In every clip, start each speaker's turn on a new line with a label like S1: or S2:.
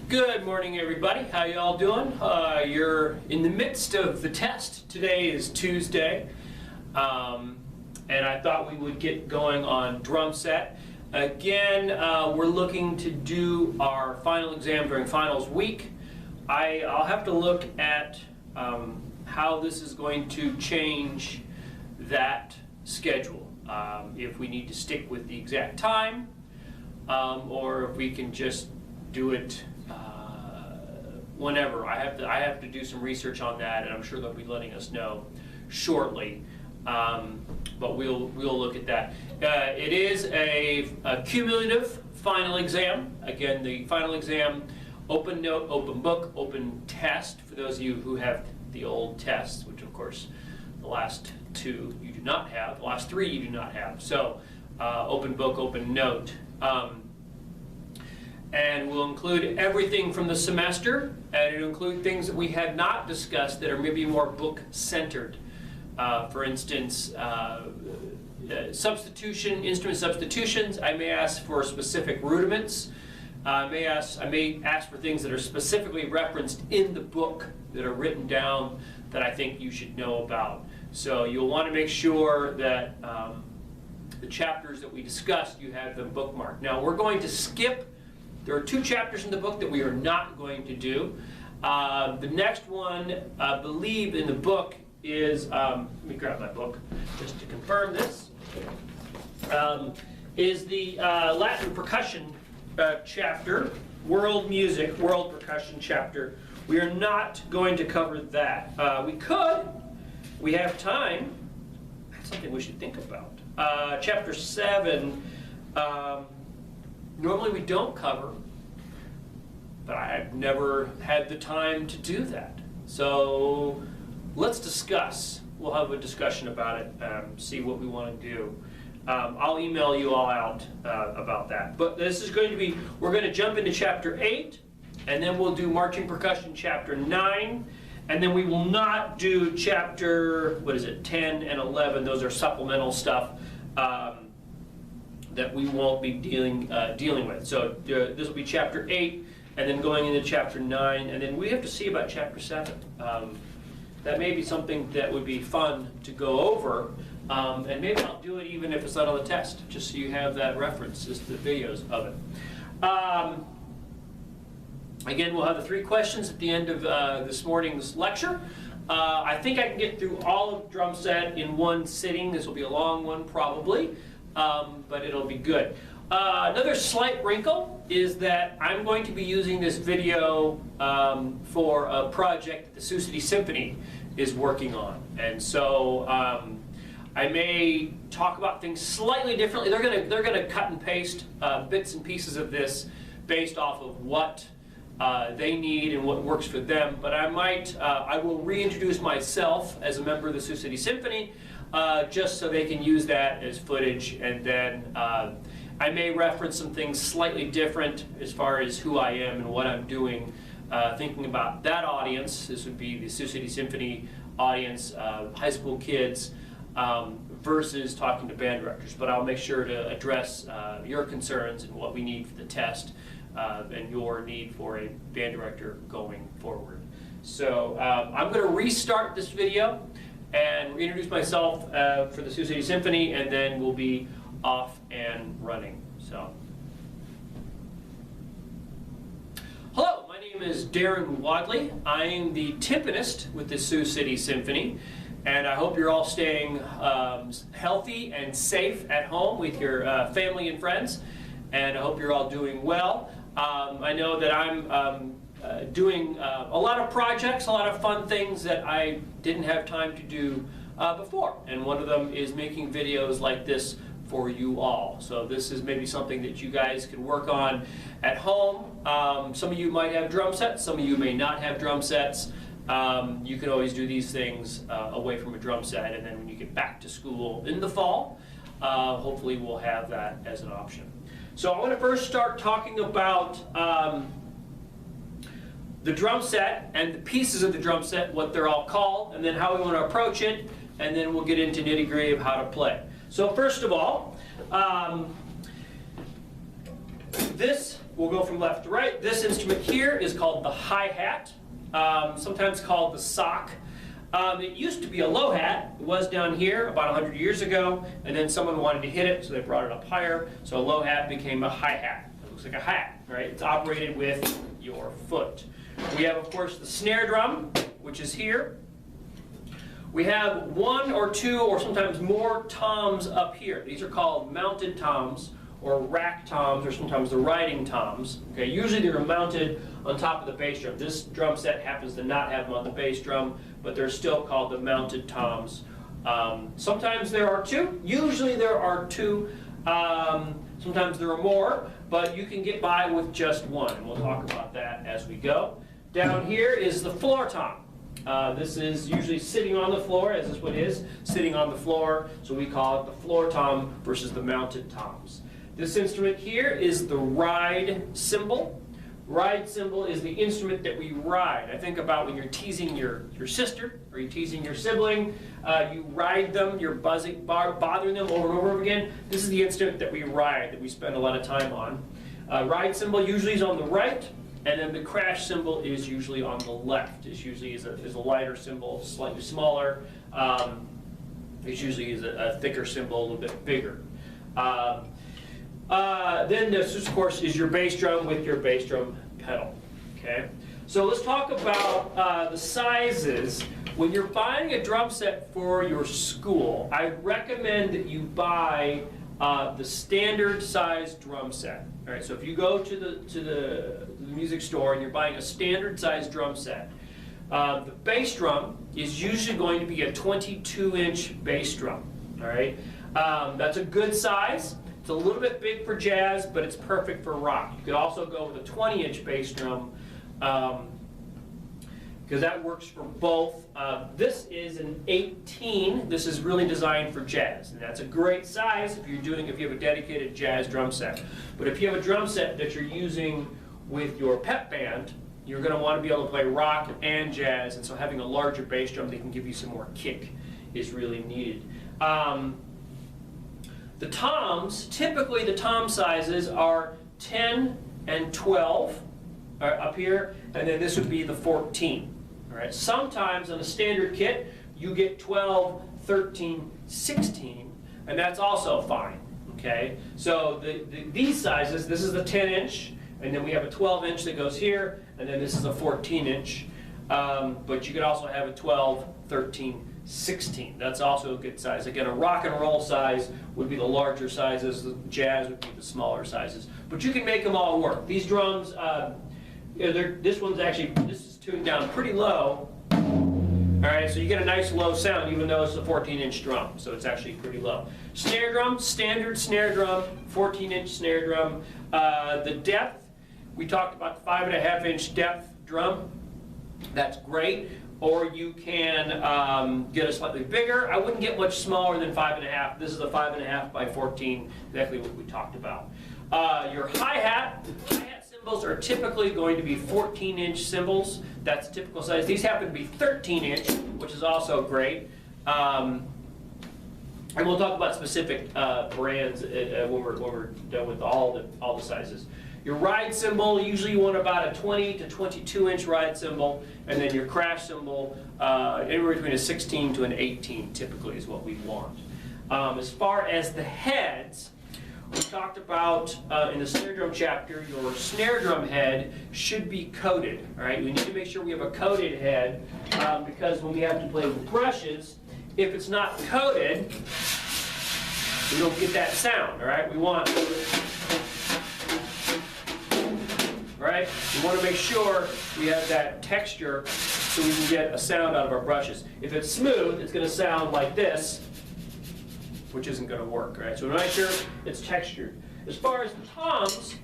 S1: Good morning, everybody. How you all doing? You're in the midst of the test. Today is Tuesday, and I thought we would get going on Drumset. Again, we're looking to do our final exam during finals week. I'll have to look at how this is going to change that schedule. If we need to stick with the exact time, or if we can just do it whenever. I have to do some research on that, and I'm sure they'll be letting us know shortly. But we'll look at that. It is a cumulative final exam. Again, the final exam, open note, open book, open test. For those of you who have the old tests, which of course the last two you do not have, the last three you do not have. So open book, open note. And we'll include everything from the semester, and it'll include things that we had not discussed that are maybe more book-centered. For instance, instrument substitutions. I may ask for specific rudiments. I may ask for things that are specifically referenced in the book that are written down that I think you should know about. So you'll want to make sure that the chapters that we discussed, you have them bookmarked. Now we're going to skip. There are two chapters in the book that we are not going to do. The next one, I believe, in the book is, let me grab my book just to confirm this, is the Latin percussion chapter, world music, world percussion chapter. We are not going to cover that. We have time. That's something we should think about. Chapter 7, normally we don't cover, but I've never had the time to do that. So let's discuss. We'll have a discussion about it, see what we want to do. I'll email you all out about that. But this is going to be, we're going to jump into chapter 8, and then we'll do marching percussion chapter 9, and then we will not do chapter, 10 and 11. Those are supplemental stuff that we won't be dealing with. So this will be chapter 8, and then going into chapter 9, and then we have to see about chapter 7. That may be something that would be fun to go over, and maybe I'll do it even if it's not on the test, just so you have that reference, just the videos of it. Again, we'll have the 3 questions at the end of this morning's lecture. I think I can get through all of Drumset in one sitting. This will be a long one probably, but it'll be good. Another slight wrinkle is that I'm going to be using this video for a project that the Sioux City Symphony is working on. And so I may talk about things slightly differently. They're gonna cut and paste bits and pieces of this based off of what they need and what works for them. But I will reintroduce myself as a member of the Sioux City Symphony just so they can use that as footage, and then I may reference some things slightly different as far as who I am and what I'm doing, thinking about that audience. This would be the Sioux City Symphony audience, high school kids, versus talking to band directors. But I'll make sure to address your concerns and what we need for the test, and your need for a band director going forward. So I'm going to restart this video and reintroduce myself for the Sioux City Symphony, and then we'll be off and running. So, hello, my name is Darren Wadley. I am the timpanist with the Sioux City Symphony, and I hope you're all staying healthy and safe at home with your family and friends, and I hope you're all doing well. I know that I'm doing a lot of projects, a lot of fun things that I didn't have time to do before, and one of them is making videos like this for you all. So this is maybe something that you guys can work on at home. Some of you might have drum sets, some of you may not have drum sets. You can always do these things away from a drum set, and then when you get back to school in the fall, hopefully we'll have that as an option. So I want to first start talking about the drum set and the pieces of the drum set, what they're all called, and then how we want to approach it, and then we'll get into nitty-gritty of how to play. So first of all, this we'll go from left to right. This instrument here is called the hi-hat, sometimes called the sock. It used to be a low hat. It was down here about 100 years ago, and then someone wanted to hit it, so they brought it up higher. So a low hat became a hi-hat. It looks like a hat, right? It's operated with your foot. We have, of course, the snare drum, which is here. We have one or two or sometimes more toms up here. These are called mounted toms or rack toms, or sometimes the riding toms. Okay, usually they're mounted on top of the bass drum. This drum set happens to not have them on the bass drum, but they're still called the mounted toms. Sometimes there are two. Usually there are two. Sometimes there are more, but you can get by with just one, and we'll talk about that as we go. Down here is the floor tom. This is usually sitting on the floor, as this one is, sitting on the floor, so we call it the floor tom versus the mounted toms. This instrument here is the ride cymbal. Ride cymbal is the instrument that we ride. I think about when you're teasing your sister or you're teasing your sibling, you ride them, you're bothering them over and over again. This is the instrument that we ride, that we spend a lot of time on. Ride cymbal usually is on the right, and then the crash cymbal is usually on the left. It usually is a lighter cymbal, slightly smaller. It usually is a thicker cymbal, a little bit bigger. Then this, of course, is your bass drum with your bass drum pedal. Okay, so let's talk about the sizes. When you're buying a drum set for your school, I recommend that you buy the standard size drum set. All right, so if you go to the music store and you're buying a standard size drum set, the bass drum is usually going to be a 22-inch bass drum. All right, that's a good size. It's a little bit big for jazz, but it's perfect for rock. You could also go with a 20-inch bass drum, because that works for both. This is an 18. This is really designed for jazz, and that's a great size if you have a dedicated jazz drum set. But if you have a drum set that you're using with your pep band, you're going to want to be able to play rock and jazz, and so having a larger bass drum that can give you some more kick is really needed. The toms, typically the tom sizes are 10 and 12 up here, and then this would be the 14. All right. Sometimes on a standard kit, you get 12, 13, 16, and that's also fine. Okay. So these sizes, this is the 10-inch, and then we have a 12-inch that goes here, and then this is a 14-inch. But you could also have a 12, 13, 16. That's also a good size. Again, a rock and roll size would be the larger sizes. The jazz would be the smaller sizes. But you can make them all work. These drums, this is tuned down pretty low. All right, so you get a nice low sound even though it's a 14-inch drum. So it's actually pretty low. Snare drum, standard snare drum, 14-inch snare drum. The depth, we talked about 5.5-inch depth drum. That's great. Or you can get a slightly bigger. I wouldn't get much smaller than 5.5. This is a 5.5 by 14, exactly what we talked about. Your hi-hat cymbals are typically going to be 14-inch cymbals. That's a typical size. These happen to be 13-inch, which is also great. And we'll talk about specific brands when we're done with all the sizes. Your ride cymbal, usually you want about a 20 to 22-inch ride cymbal, and then your crash cymbal, anywhere between a 16 to an 18 typically is what we want. As far as the heads, we talked about in the snare drum chapter, your snare drum head should be coated. All right, we need to make sure we have a coated head because when we have to play with brushes, if it's not coated, we don't get that sound. All right, we want to make sure we have that texture so we can get a sound out of our brushes. If it's smooth, it's going to sound like this, which isn't going to work. Right? So make sure it's textured. As far as the toms,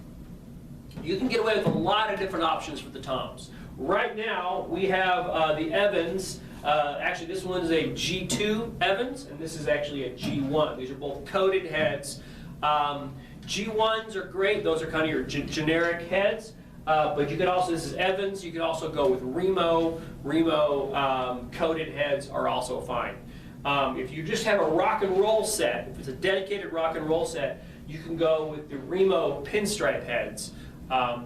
S1: you can get away with a lot of different options for the toms. Right now, we have the Evans. Actually, this one is a G2 Evans, and this is actually a G1. These are both coated heads. G1s are great. Those are kind of your generic heads. But you could also, this is Evans, you could also go with Remo. Remo coated heads are also fine. If you just have a rock and roll set, if it's a dedicated rock and roll set, you can go with the Remo pinstripe heads.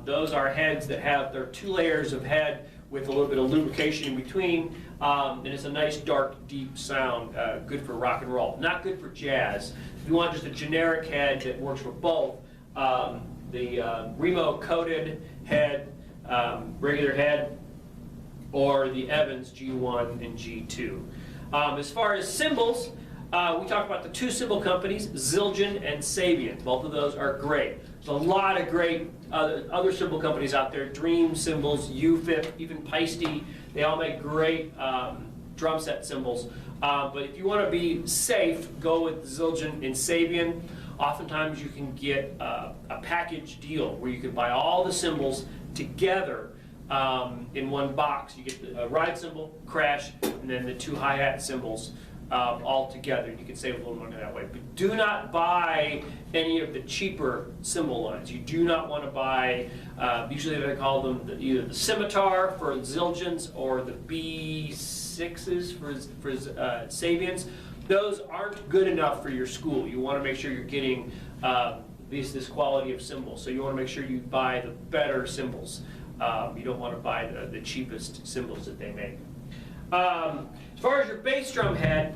S1: Those are heads that have their 2 layers of head with a little bit of lubrication in between, and it's a nice dark deep sound, good for rock and roll. Not good for jazz. If you want just a generic head that works for both, the Remo coated head, regular head, or the Evans G1 and G2. As far as cymbals, we talked about the 2 cymbal companies, Zildjian and Sabian. Both of those are great. There's a lot of great other cymbal companies out there, Dream cymbals, UFIP, even Peisty. They all make great drum set cymbals. But if you want to be safe, go with Zildjian and Sabian. Oftentimes you can get a package deal where you can buy all the cymbals together in one box. You get the ride cymbal, crash, and then the 2 hi-hat cymbals all together. You can save a little money that way. But do not buy any of the cheaper cymbal lines. You do not want to buy, usually they call them either the Scimitar for Zildjians or the B6s for Sabians. Those aren't good enough for your school. You want to make sure you're getting this quality of cymbals. So you want to make sure you buy the better cymbals. You don't want to buy the cheapest cymbals that they make. As far as your bass drum head,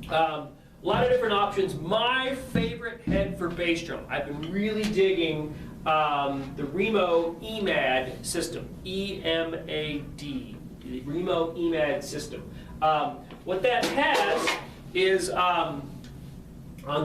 S1: a lot of different options. My favorite head for bass drum, I've been really digging the Remo EMAD system, E-M-A-D, the Remo EMAD system. What that has is on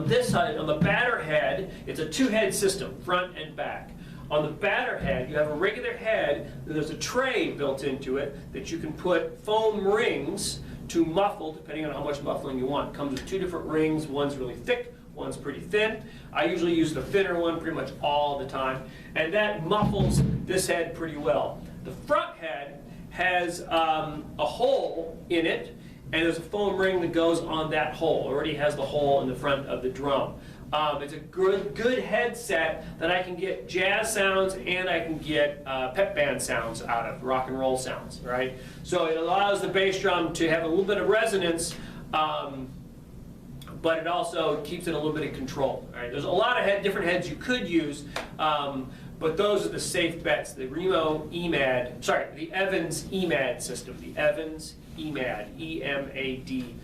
S1: this side, on the batter head, it's a 2-head system, front and back. On the batter head, you have a regular head, and there's a tray built into it that you can put foam rings to muffle, depending on how much muffling you want. It comes with 2 different rings. One's really thick, one's pretty thin. I usually use the thinner one pretty much all the time, and that muffles this head pretty well. The front head has a hole in it, and there's a foam ring that goes on that hole. It already has the hole in the front of the drum. It's a good headset that I can get jazz sounds and I can get pep band sounds out of, rock and roll sounds, right? So it allows the bass drum to have a little bit of resonance, but it also keeps it a little bit of control, right? There's a lot of different heads you could use, but those are the safe bets. The Remo EMAD, the Evans EMAD system, the Evans EMAD, E-M-A-D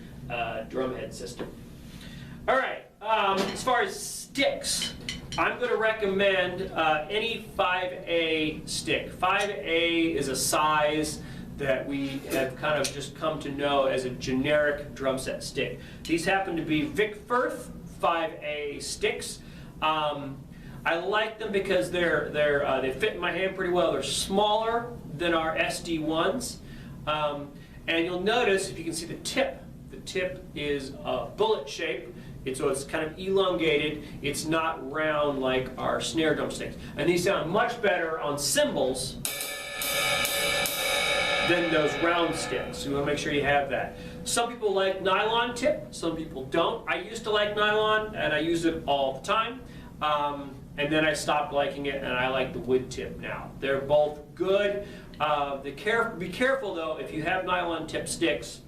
S1: drum head system. All right, as far as sticks, I'm going to recommend any 5A stick. 5A is a size that we have kind of just come to know as a generic drum set stick. These happen to be Vic Firth 5A sticks. I like them because they fit in my hand pretty well. They're smaller than our SD1s. And you'll notice, if you can see the tip is bullet shape. So it's kind of elongated. It's not round like our snare drum sticks. And these sound much better on cymbals than those round sticks. So you want to make sure you have that. Some people like nylon tip, some people don't. I used to like nylon, and I use it all the time. And then I stopped liking it, and I like the wood tip now. They're both good. Be careful, though, if you have nylon tip sticks,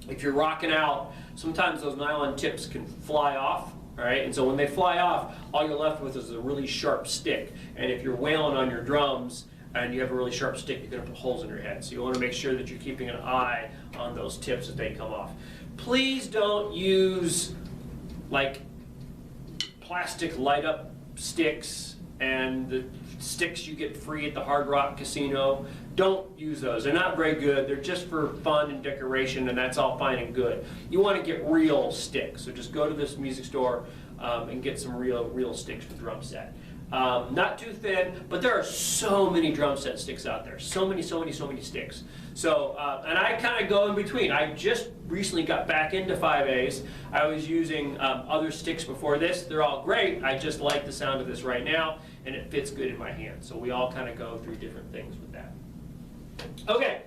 S1: if you're rocking out, sometimes those nylon tips can fly off, all right? And so when they fly off, all you're left with is a really sharp stick. And if you're wailing on your drums and you have a really sharp stick, you're going to put holes in your head. So you want to make sure that you're keeping an eye on those tips as they come off. Please don't use like plastic light-up sticks and the sticks you get free at the Hard Rock Casino. Don't use those. They're not very good. They're just for fun and decoration, and that's all fine and good. You want to get real sticks. So just go to this music store and get some real sticks for drum set. Not too thin, but there are so many drum set sticks out there. So many sticks. So, and I kind of go in between. I just recently got back into 5As. I was using other sticks before this. They're all great. I just like the sound of this right now, and it fits good in my hand. So we all kind of go through different things with that. Okay,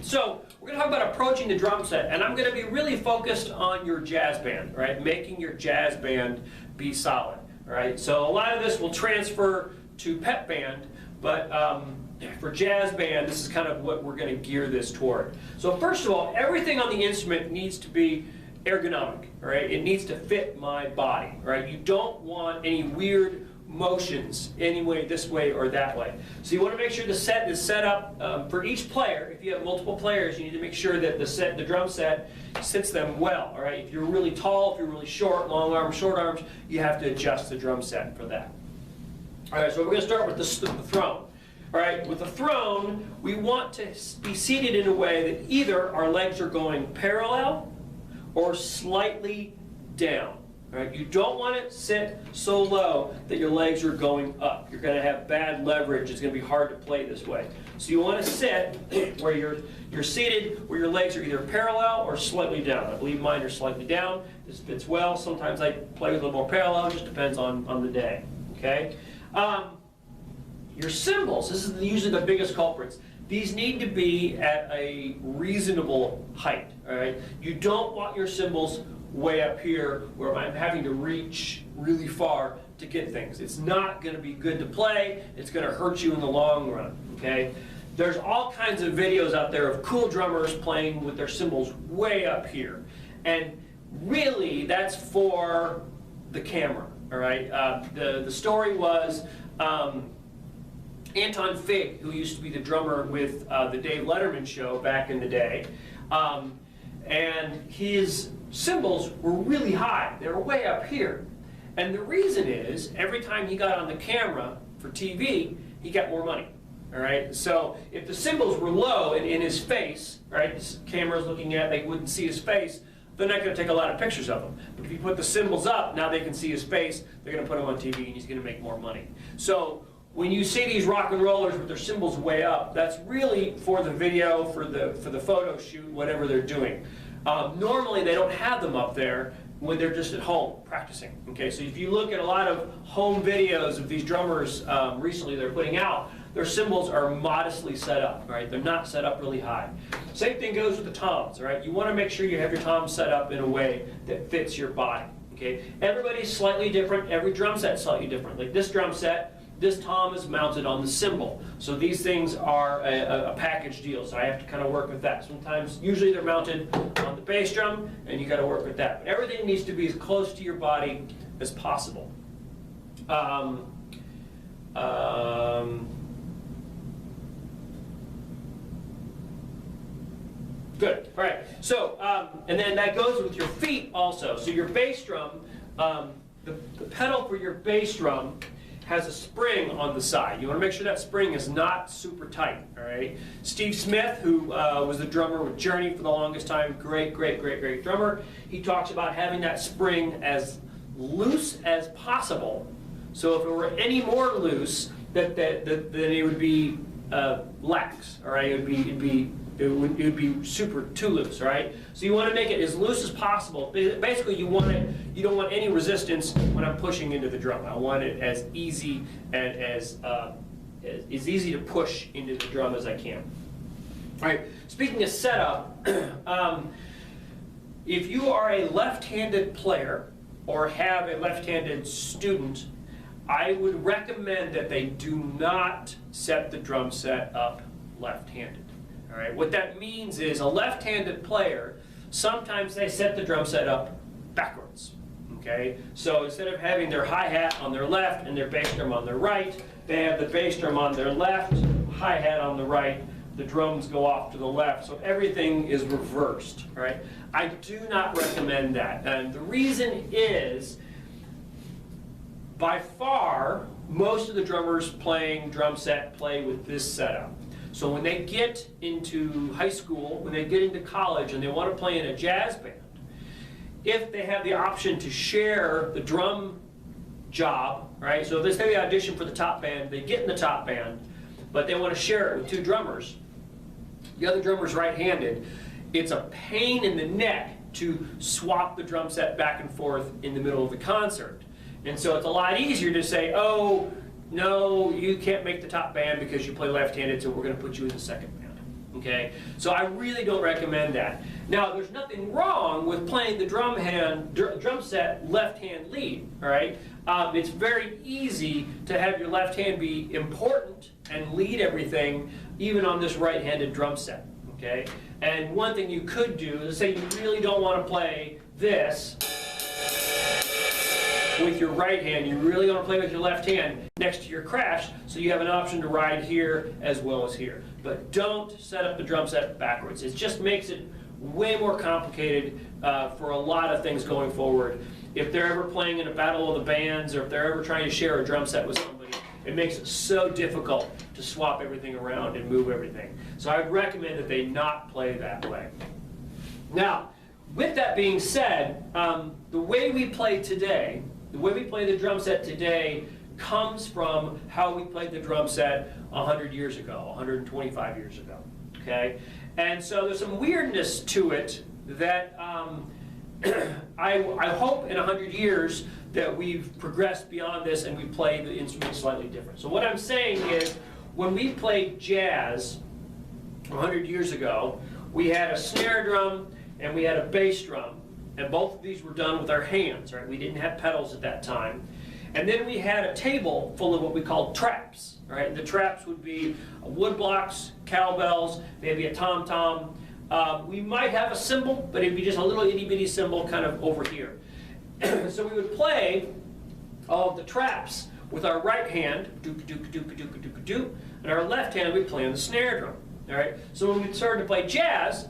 S1: so we're going to talk about approaching the drum set, and I'm going to be really focused on your jazz band, right? Making your jazz band be solid, right? So a lot of this will transfer to pep band, but for jazz band, this is kind of what we're going to gear this toward. So first of all, everything on the instrument needs to be ergonomic, right? It needs to fit my body, right? You don't want any weird motions any way, this way or that way. So you want to make sure the set is set up for each player. If you have multiple players, you need to make sure that the drum set sits them well. All right. If you're really tall, if you're really short, long arms, short arms, you have to adjust the drum set for that. All right. So we're going to start with the throne. All right. With the throne, we want to be seated in a way that either our legs are going parallel or slightly down. All right, you don't want it sit so low that your legs are going up. You're going to have bad leverage. It's going to be hard to play this way. So you want to sit where you're seated, where your legs are either parallel or slightly down. I believe mine are slightly down. This fits well. Sometimes I play with a little more parallel. It just depends on the day. Okay. Your cymbals. This is usually the biggest culprits. These need to be at a reasonable height. All right. You don't want your cymbals way up here where I'm having to reach really far to get things. It's not going to be good to play. It's going to hurt you in the long run. Okay? There's all kinds of videos out there of cool drummers playing with their cymbals way up here. And really, that's for the camera. All right? The story was Anton Fig, who used to be the drummer with the Dave Letterman show back in the day, and his cymbals were really high. They were way up here. And the reason is, every time he got on the camera for TV, he got more money. All right? So if the cymbals were low and in his face, right, this camera's looking at, they wouldn't see his face, they're not going to take a lot of pictures of him. But if you put the cymbals up, now they can see his face, they're going to put him on TV and he's going to make more money. So when you see these rock and rollers with their cymbals way up, that's really for the video, for the photo shoot, whatever they're doing. Normally they don't have them up there when they're just at home practicing. Okay, so if you look at a lot of home videos of these drummers recently they're putting out, their cymbals are modestly set up. Right, they're not set up really high. Same thing goes with the toms. All right, you want to make sure you have your toms set up in a way that fits your body. Okay, everybody's slightly different. Every drum set's slightly different. Like this drum set, this tom is mounted on the cymbal. So these things are a package deal. So I have to kind of work with that. Sometimes, usually they're mounted on the bass drum, and you got to work with that. But everything needs to be as close to your body as possible. Good. All right. So, and then that goes with your feet also. So your bass drum, the pedal for your bass drum has a spring on the side. You want to make sure that spring is not super tight, all right? Steve Smith, who was the drummer with Journey for the longest time, great drummer, he talks about having that spring as loose as possible. So if it were any more loose, then it would be lax, all right? It would be super too loose, all right? So you want to make it as loose as possible. Basically, you don't want any resistance when I'm pushing into the drum. I want it as easy and as easy to push into the drum as I can. All right. Speaking of setup, if you are a left-handed player or have a left-handed student, I would recommend that they do not set the drum set up left-handed. All right, what that means is a left-handed player, sometimes they set the drum set up backwards. Okay, so instead of having their hi-hat on their left and their bass drum on their right, they have the bass drum on their left, hi-hat on the right, the drums go off to the left, so everything is reversed. All right, I do not recommend that, and the reason is, by far, most of the drummers playing drum set play with this setup. So when they get into high school, when they get into college and they want to play in a jazz band, if they have the option to share the drum job, right? So if they say they audition for the top band, they get in the top band, but they want to share it with two drummers. The other drummer's right-handed. It's a pain in the neck to swap the drum set back and forth in the middle of the concert. And so it's a lot easier to say, oh, no, you can't make the top band because you play left-handed, so we're going to put you in the second band. Okay? So I really don't recommend that. Now, there's nothing wrong with playing the drum set left-hand lead. All right? It's very easy to have your left hand be important and lead everything, even on this right-handed drum set. Okay? And one thing you could do is say you really don't want to play this. with your right hand. You really want to play with your left hand next to your crash, so you have an option to ride here as well as here. But don't set up the drum set backwards. It just makes it way more complicated for a lot of things going forward. If they're ever playing in a battle of the bands, or if they're ever trying to share a drum set with somebody, it makes it so difficult to swap everything around and move everything. So I would recommend that they not play that way. Now, with that being said, the way we play today, the way we play the drum set today comes from how we played the drum set 100 years ago, 125 years ago, okay? And so there's some weirdness to it that I hope in 100 years that we've progressed beyond this and we play the instrument slightly different. So what I'm saying is, when we played jazz 100 years ago, we had a snare drum and we had a bass drum, and both of these were done with our hands, right? We didn't have pedals at that time. And then we had a table full of what we called traps, right? The traps would be wood blocks, cowbells, maybe a tom-tom. We might have a cymbal, but it'd be just a little itty-bitty cymbal kind of over here. So we would play all of the traps with our right hand, doop-a-doop-a-doop-a-doop-a-doop, and our left hand we'd play on the snare drum, all right? So when we started to play jazz, it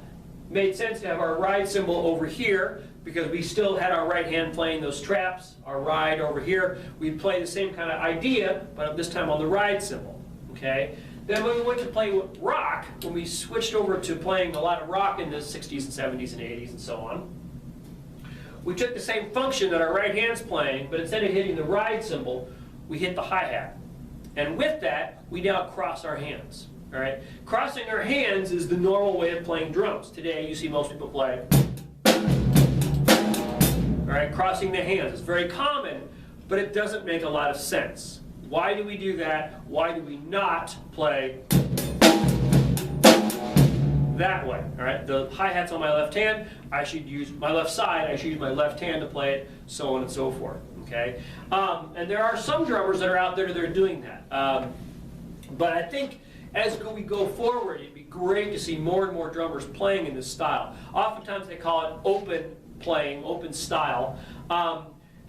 S1: made sense to have our ride cymbal over here, because we still had our right hand playing those traps, our ride over here. We'd play the same kind of idea, but this time on the ride cymbal, okay? Then when we went to play with rock, when we switched over to playing a lot of rock in the 60s and 70s and 80s and so on, we took the same function that our right hand's playing, but instead of hitting the ride cymbal, we hit the hi-hat. And with that, we now cross our hands, all right? Crossing our hands is the normal way of playing drums. Today, you see most people play, all right, crossing the hands. It's very common, but it doesn't make a lot of sense. Why do we do that? Why do we not play that way? All right, the hi-hat's on my left hand. I should use my left side. I should use my left hand to play it, so on and so forth. Okay, and there are some drummers that are out there that are doing that. But I think as we go forward, it'd be great to see more and more drummers playing in this style. Oftentimes they call it open playing, open style.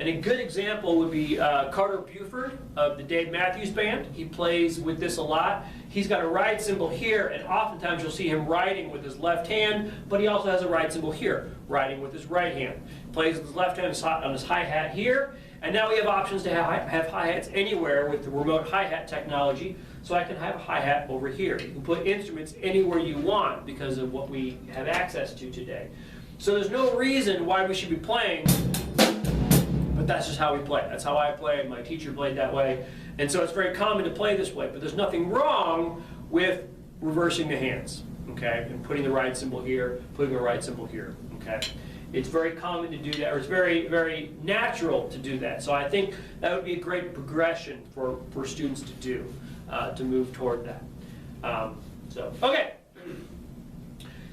S1: And a good example would be Carter Buford of the Dave Matthews Band. He plays with this a lot. He's got a ride cymbal here, and oftentimes you'll see him riding with his left hand, but he also has a ride cymbal here, riding with his right hand. Plays with his left hand on his hi-hat here, and now we have options to have hi-hats anywhere with the remote hi-hat technology, so I can have a hi-hat over here. You can put instruments anywhere you want because of what we have access to today. So there's no reason why we should be playing, but that's just how we play. That's how I play, my teacher played that way. And so it's very common to play this way, but there's nothing wrong with reversing the hands, okay? And putting the ride cymbal here, putting the right cymbal here, okay? It's very common to do that, or it's very, very natural to do that. So I think that would be a great progression for students to do, to move toward that. Okay.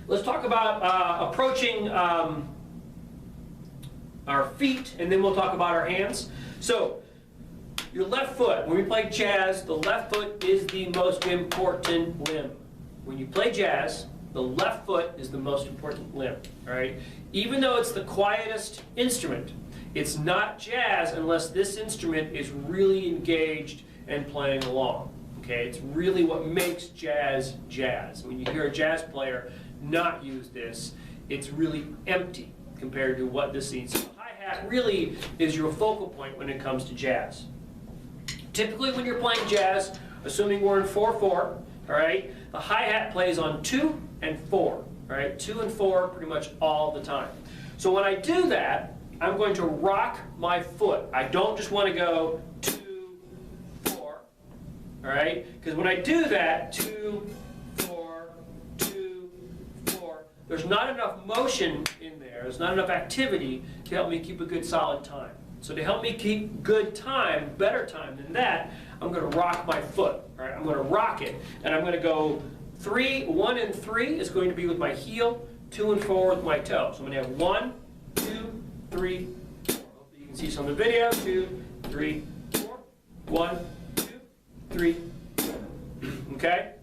S1: Let's talk about approaching our feet, and then we'll talk about our hands. So, your left foot. When we play jazz, the left foot is the most important limb. When you play jazz, the left foot is the most important limb, all right? Even though it's the quietest instrument, it's not jazz unless this instrument is really engaged and playing along, okay? It's really what makes jazz jazz. When you hear a jazz player not use this, it's really empty compared to what this is. So the hi-hat really is your focal point when it comes to jazz. Typically when you're playing jazz, assuming we're in 4/4, all right, the hi-hat plays on 2 and 4, all right, 2 and 4 pretty much all the time. So when I do that, I'm going to rock my foot. I don't just want to go 2, 4, all right, because when I do that, 2, 4, 2, 4, there's not enough motion in there, there's not enough activity to help me keep a good solid time. So to help me keep good time, better time than that, I'm going to rock my foot. All right? I'm going to rock it, and I'm going to go 1 and 3 is going to be with my heel, 2 and 4 with my toe. So I'm going to have 1, 2, 3, 4. Hopefully you can see some of the video. 2, 3, 4. 1, 2, 3, 4. Okay?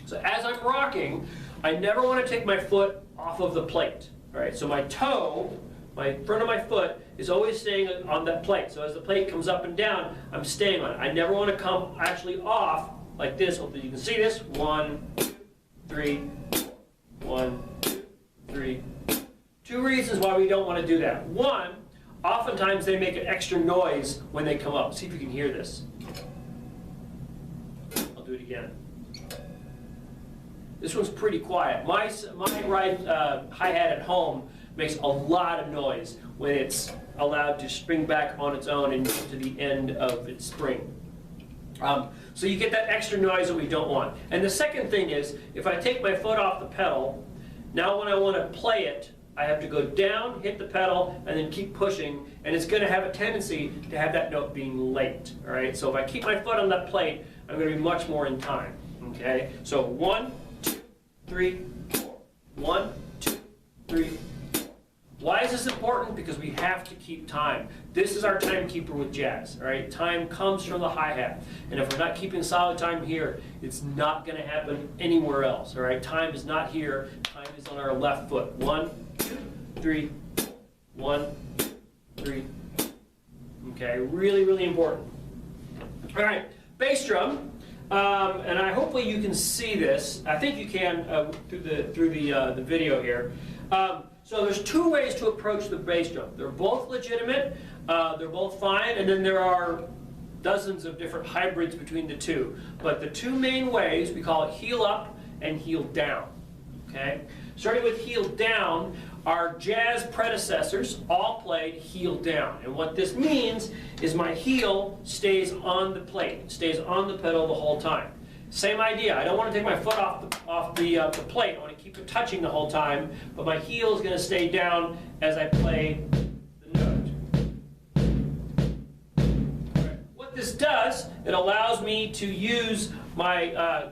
S1: So as I'm rocking, I never want to take my foot off of the plate. All right? So my toe my front of my foot is always staying on that plate. So as the plate comes up and down, I'm staying on it. I never want to come actually off like this. Hopefully you can see this. 1, 2, 3, 1, 2, 3. Two reasons why we don't want to do that. One, oftentimes they make an extra noise when they come up. See if you can hear this. I'll do it again. This one's pretty quiet. My right hi-hat at home makes a lot of noise when it's allowed to spring back on its own and to the end of its spring. So you get that extra noise that we don't want. And the second thing is, if I take my foot off the pedal, now when I want to play it, I have to go down, hit the pedal, and then keep pushing, and it's going to have a tendency to have that note being late. All right. So if I keep my foot on that plate, I'm going to be much more in time. Okay. So 1, 2, 3, 4. 1, 2, 3, 4. Why is this important? Because we have to keep time. This is our timekeeper with jazz. All right. Time comes from the hi-hat, and if we're not keeping solid time here, it's not going to happen anywhere else. All right. Time is not here. Time is on our left foot. 1, 2, 3, 1, 2, 3. Okay, really, really important. All right, bass drum, and hopefully you can see this. I think you can through the video here. So there's two ways to approach the bass drum. They're both legitimate, they're both fine, and then there are dozens of different hybrids between the two. But the two main ways, we call it heel up and heel down. Okay? Starting with heel down, our jazz predecessors all played heel down. And what this means is my heel stays on the plate, stays on the pedal the whole time. Same idea. I don't want to take my foot off the plate. I want to keep it touching the whole time, but my heel is going to stay down as I play the note. Right. What this does, it allows me to use my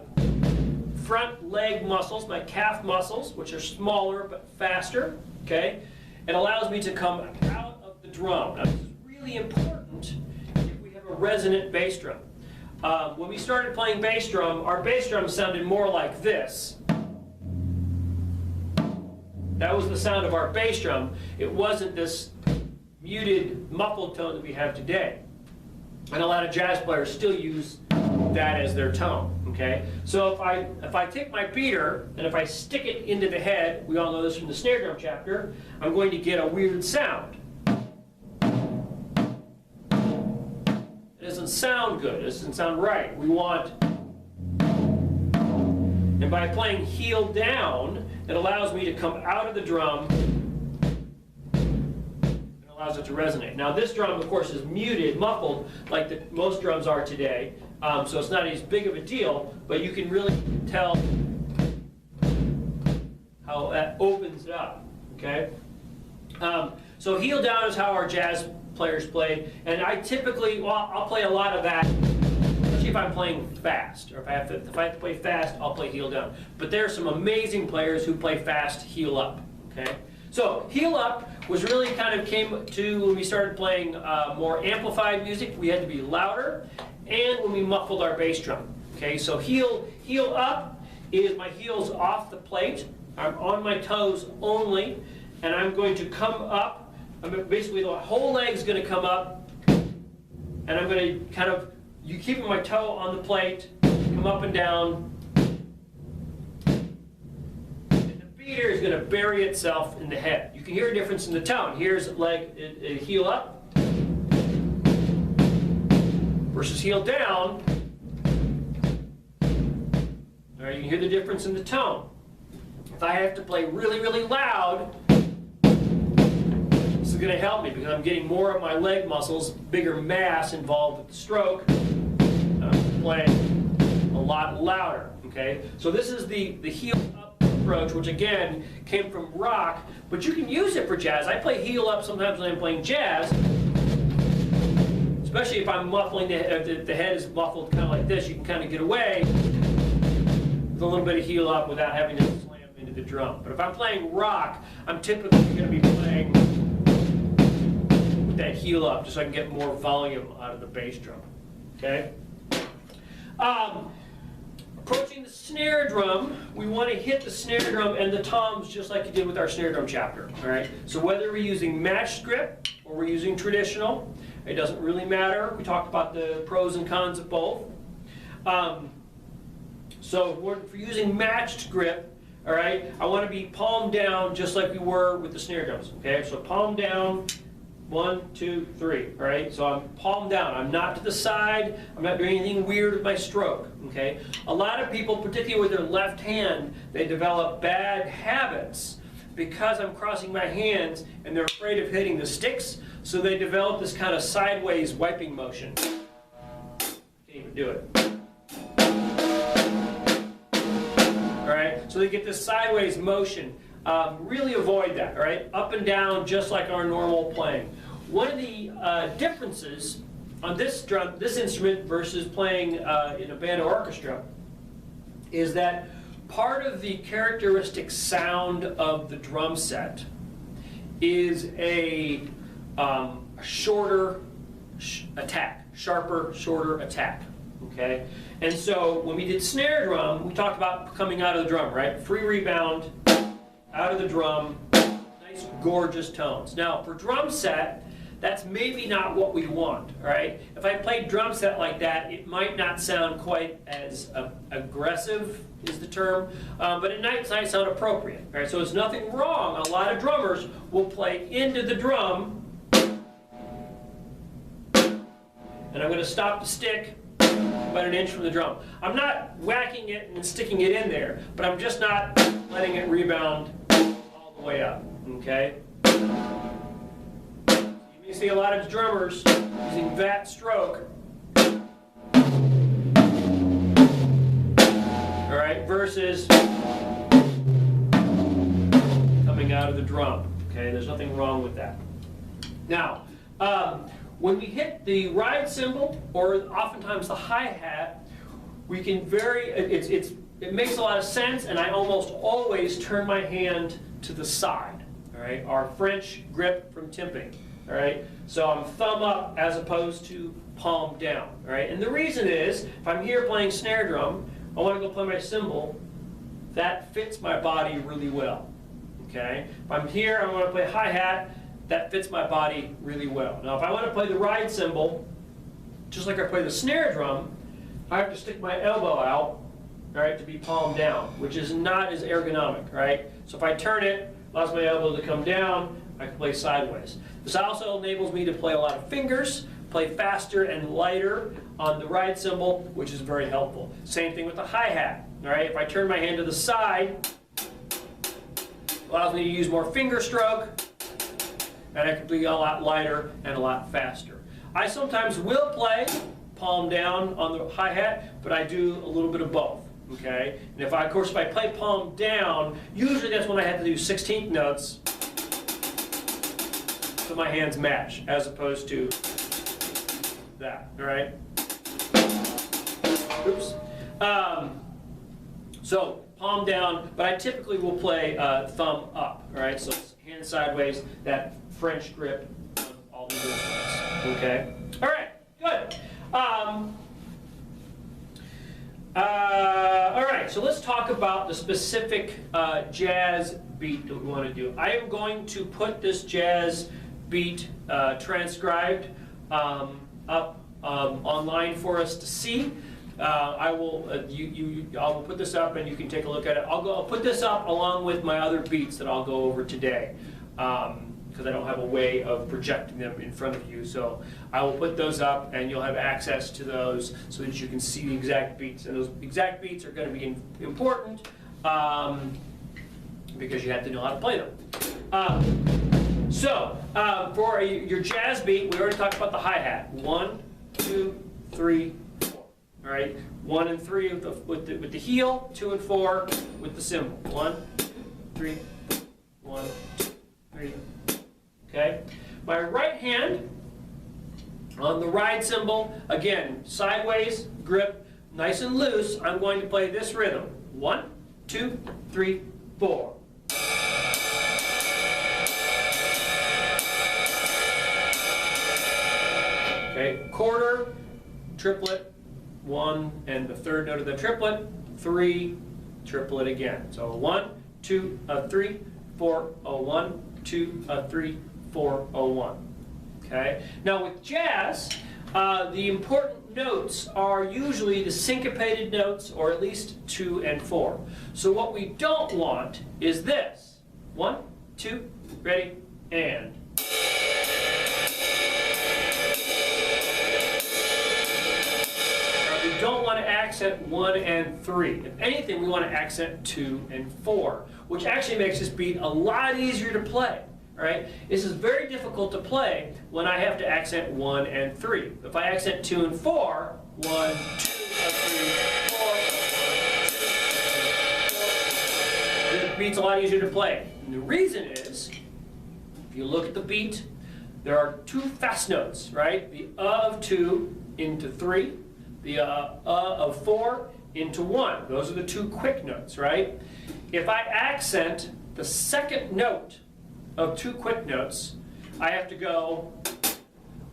S1: front leg muscles, my calf muscles, which are smaller but faster, okay? It allows me to come out of the drum. Now, this is really important if we have a resonant bass drum. When we started playing bass drum, our bass drum sounded more like this. That was the sound of our bass drum. It wasn't this muted, muffled tone that we have today. And a lot of jazz players still use that as their tone. Okay, so if I take my beater and if I stick it into the head, we all know this from the snare drum chapter, I'm going to get a weird sound. It doesn't sound good. It doesn't sound right. We want, and by playing heel down, it allows me to come out of the drum and allows it to resonate. Now this drum, of course, is muted, muffled, like most drums are today. So it's not as big of a deal, but you can really tell how that opens it up, okay? So heel down is how our jazz players play, and I typically, well, I'll play a lot of that, especially if I'm playing fast, or if I have to play fast, I'll play heel down. But there are some amazing players who play fast heel up, okay? So heel up was really kind of came to when we started playing more amplified music. We had to be louder, and when we muffled our bass drum. Okay, so heel up is my heels off the plate. I'm on my toes only, and I'm going to come up. Basically, the whole leg's going to come up, and I'm going to kind of, you keeping my toe on the plate, come up and down. And the beater is going to bury itself in the head. You can hear a difference in the tone. Here's leg heel up versus heel down. All right, you can hear the difference in the tone. If I have to play really, really loud, this is going to help me because I'm getting more of my leg muscles, bigger mass involved with the stroke. I'm playing a lot louder, okay? So this is the heel up approach, which again came from rock, but you can use it for jazz. I play heel up sometimes when I'm playing jazz, especially if I'm muffling, the head is muffled kind of like this, you can kind of get away with a little bit of heel up without having to slam into the drum. But if I'm playing rock, I'm typically going to be playing with that heel up just so I can get more volume out of the bass drum. Okay? approaching the snare drum, we want to hit the snare drum and the toms just like you did with our snare drum chapter. All right. So whether we're using matched grip or we're using traditional, it doesn't really matter. We talked about the pros and cons of both. So for using matched grip, all right, I want to be palm down just like we were with the snare drums. Okay. So palm down. 1, 2, 3, all right? So I'm palm down. I'm not to the side. I'm not doing anything weird with my stroke, okay? A lot of people, particularly with their left hand, they develop bad habits because I'm crossing my hands and they're afraid of hitting the sticks, so they develop this kind of sideways wiping motion. Can't even do it. All right? So they get this sideways motion. Really avoid that, all right? Up and down, just like our normal playing. One of the differences on this instrument versus playing in a band or orchestra is that part of the characteristic sound of the drum set is a shorter attack, sharper, shorter attack. Okay, and so when we did snare drum, we talked about coming out of the drum, right? Free rebound. Out of the drum, nice gorgeous tones. Now for drum set, that's maybe not what we want, right? If I played drum set like that, it might not sound quite as aggressive is the term, but it might sound appropriate, right? So there's nothing wrong. A lot of drummers will play into the drum, and I'm going to stop the stick about an inch from the drum. I'm not whacking it and sticking it in there, but I'm just not letting it rebound all the way up, okay? You may see a lot of drummers using that stroke, all right, versus coming out of the drum, okay? There's nothing wrong with that. Now, when we hit the ride cymbal, or oftentimes the hi-hat, we can vary, it makes a lot of sense, and I almost always turn my hand to the side, all right? Our French grip from timping, all right? So I'm thumb up as opposed to palm down, all right? And the reason is, if I'm here playing snare drum, I want to go play my cymbal, that fits my body really well, okay? If I'm here, I want to play hi-hat, that fits my body really well. Now, if I want to play the ride cymbal, just like I play the snare drum, I have to stick my elbow out, right, to be palm down, which is not as ergonomic, right? So if I turn it, allows my elbow to come down, I can play sideways. This also enables me to play a lot of fingers, play faster and lighter on the ride cymbal, which is very helpful. Same thing with the hi-hat, all right? If I turn my hand to the side, allows me to use more finger stroke, and I can play a lot lighter and a lot faster. I sometimes will play palm down on the hi-hat, but I do a little bit of both, okay? And if I play palm down, usually that's when I have to do 16th notes so my hands match, as opposed to that, all right? Oops. So palm down, but I typically will play thumb up, all right? So hand sideways, that French grip on all these instruments, okay? All right, good. All right, so let's talk about the specific jazz beat that we want to do. I am going to put this jazz beat transcribed up online for us to see. I will put this up and you can take a look at it. I'll put this up along with my other beats that I'll go over today, because I don't have a way of projecting them in front of you. So I will put those up and you'll have access to those so that you can see the exact beats. And those exact beats are going to be important because you have to know how to play them. For your jazz beat, we already talked about the hi-hat. 1, 2, 3, 4. All right, 1 and 3 with the heel, 2 and 4 with the cymbal. 1, 2, 3, 1, 2, 3. Okay, my right hand on the ride cymbal, again, sideways grip, nice and loose. I'm going to play this rhythm. 1, 2, 3, 4. Okay, quarter, triplet, 1 and the third note of the triplet, 3, triple it again. So 1, 2, 3, 4, 1, 2, 3, 4, 1. Okay? Now with jazz, the important notes are usually the syncopated notes, or at least 2 and 4. So what we don't want is this. 1, 2, ready, and. We don't want to accent 1 and 3. If anything, we want to accent 2 and 4, which actually makes this beat a lot easier to play. All right? This is very difficult to play when I have to accent 1 and 3. If I accent 2 and 4, 1, 2, 3, 4, the beat's a lot easier to play. And the reason is, if you look at the beat, there are 2 fast notes, right? The of 2 into 3, the of 4 into 1. Those are the 2 quick notes, right? If I accent the second note of 2 quick notes, I have to go,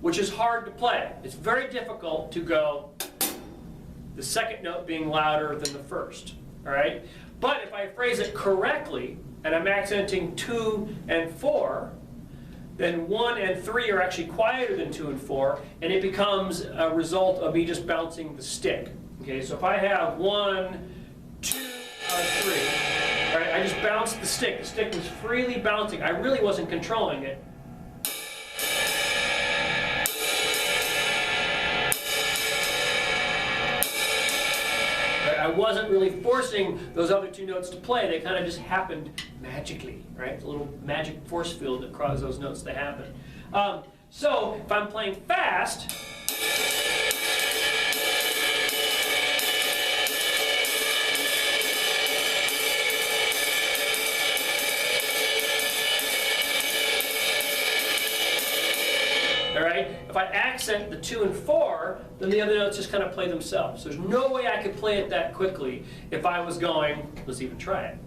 S1: which is hard to play. It's very difficult to go, the second note being louder than the first, all right? But if I phrase it correctly, and I'm accenting 2 and 4, then 1 and 3 are actually quieter than 2 and 4, and it becomes a result of me just bouncing the stick. Okay, so if I have 1, 2, 3, all right, I just bounced the stick. The stick was freely bouncing. I really wasn't controlling it. I wasn't really forcing those other 2 notes to play. They kind of just happened magically, right? It's a little magic force field that causes those notes to happen. So if I'm playing fast, all right, if I accent the 2 and 4, then the other notes just kind of play themselves. So there's no way I could play it that quickly if I was going, let's even try it.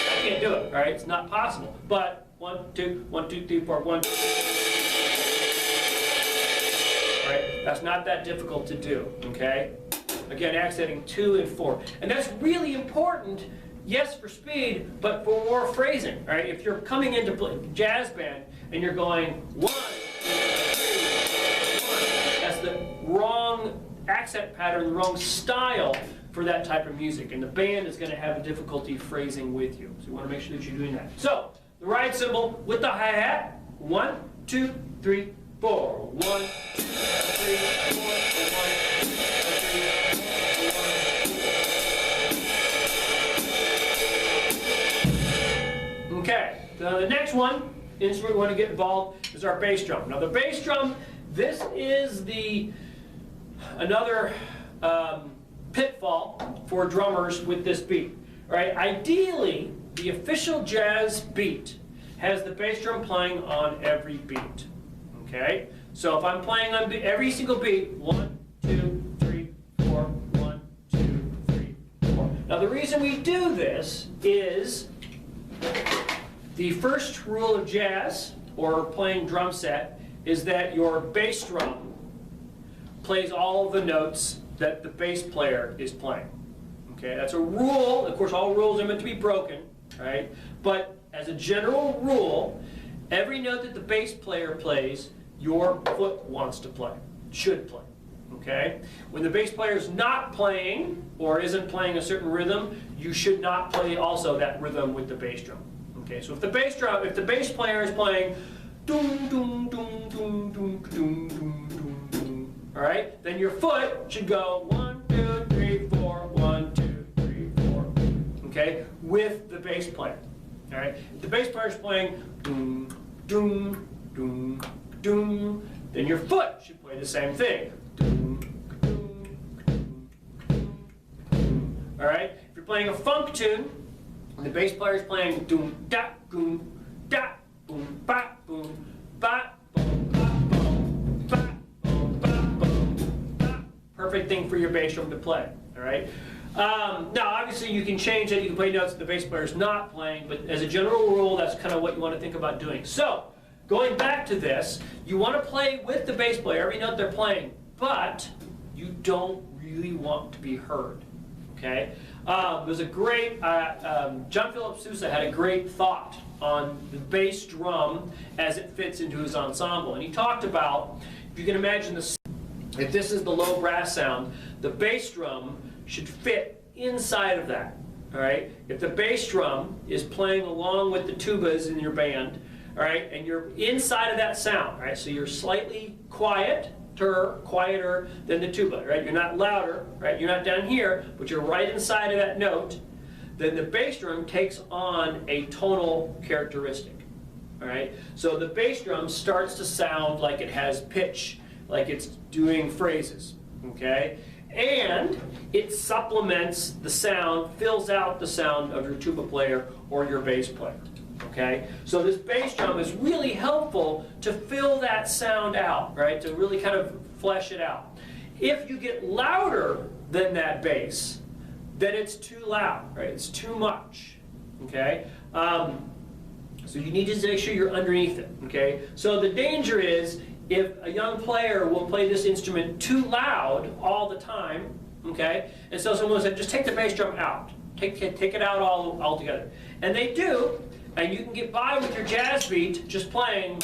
S1: I can't do it, all right? It's not possible. But 1, 2, 1, 2, 3, 4, 1, 2. All right, that's not that difficult to do, okay? Again, accenting 2 and 4. And that's really important. Yes, for speed, but for more phrasing, right? If you're coming into jazz band and you're going 1, 2, 3, 1, that's the wrong accent pattern, the wrong style for that type of music. And the band is going to have a difficulty phrasing with you. So you want to make sure that you're doing that. So, the ride cymbal with the hi-hat, 1, 2, 3, 4. 1, 2, 3, 4, 1, 2, 3, 4, 1. Okay, the next one, instrument we want to get involved, is our bass drum. Now the bass drum, this is another pitfall for drummers with this beat. All right, ideally, the official jazz beat has the bass drum playing on every beat. Okay, so if I'm playing on every single beat, 1, 2, 3, 4, 1, 2, 3, 4. Now the reason we do this is the first rule of jazz, or playing drum set, is that your bass drum plays all of the notes that the bass player is playing. Okay, that's a rule. Of course, all rules are meant to be broken, right? But as a general rule, every note that the bass player plays, your foot wants to play, should play. Okay? When the bass player is not playing, or isn't playing a certain rhythm, you should not play also that rhythm with the bass drum. Okay, so if the bass player is playing doom doom doom doom doom doom doom doom doom, all right, then your foot should go 1, 2, 3, 4, 1, 2, 3, 4. Okay, with the bass player. All right, if the bass player is playing doom doom doom doom, then your foot should play the same thing. Doom doom doom doom. All right, if you're playing a funk tune, and the bass player is playing doom da boom da boom ba boom ba boom ba boom ba boom ba boom ba. Perfect thing for your bass drum to play. All right. Now, obviously, you can change it. You can play notes that the bass player is not playing, but as a general rule, that's kind of what you want to think about doing. So, going back to this, you want to play with the bass player every note they're playing, but you don't really want to be heard, okay? There's a great, John Philip Sousa had a great thought on the bass drum as it fits into his ensemble. And he talked about, if you can imagine this, if this is the low brass sound, the bass drum should fit inside of that, all right? If the bass drum is playing along with the tubas in your band, all right, and you're inside of that sound, right? So you're slightly quieter than the tuba, right? You're not louder, right? You're not down here, but you're right inside of that note. Then the bass drum takes on a tonal characteristic, all right? So the bass drum starts to sound like it has pitch, like it's doing phrases, okay? And it supplements the sound, fills out the sound of your tuba player or your bass player. Okay, so this bass drum is really helpful to fill that sound out, right? To really kind of flesh it out. If you get louder than that bass, then it's too loud, right? It's too much. Okay, so you need to make sure you're underneath it. Okay, so the danger is if a young player will play this instrument too loud all the time. Okay, and so someone said, just take the bass drum out, take it out altogether, and they do. And you can get by with your jazz beat just playing. In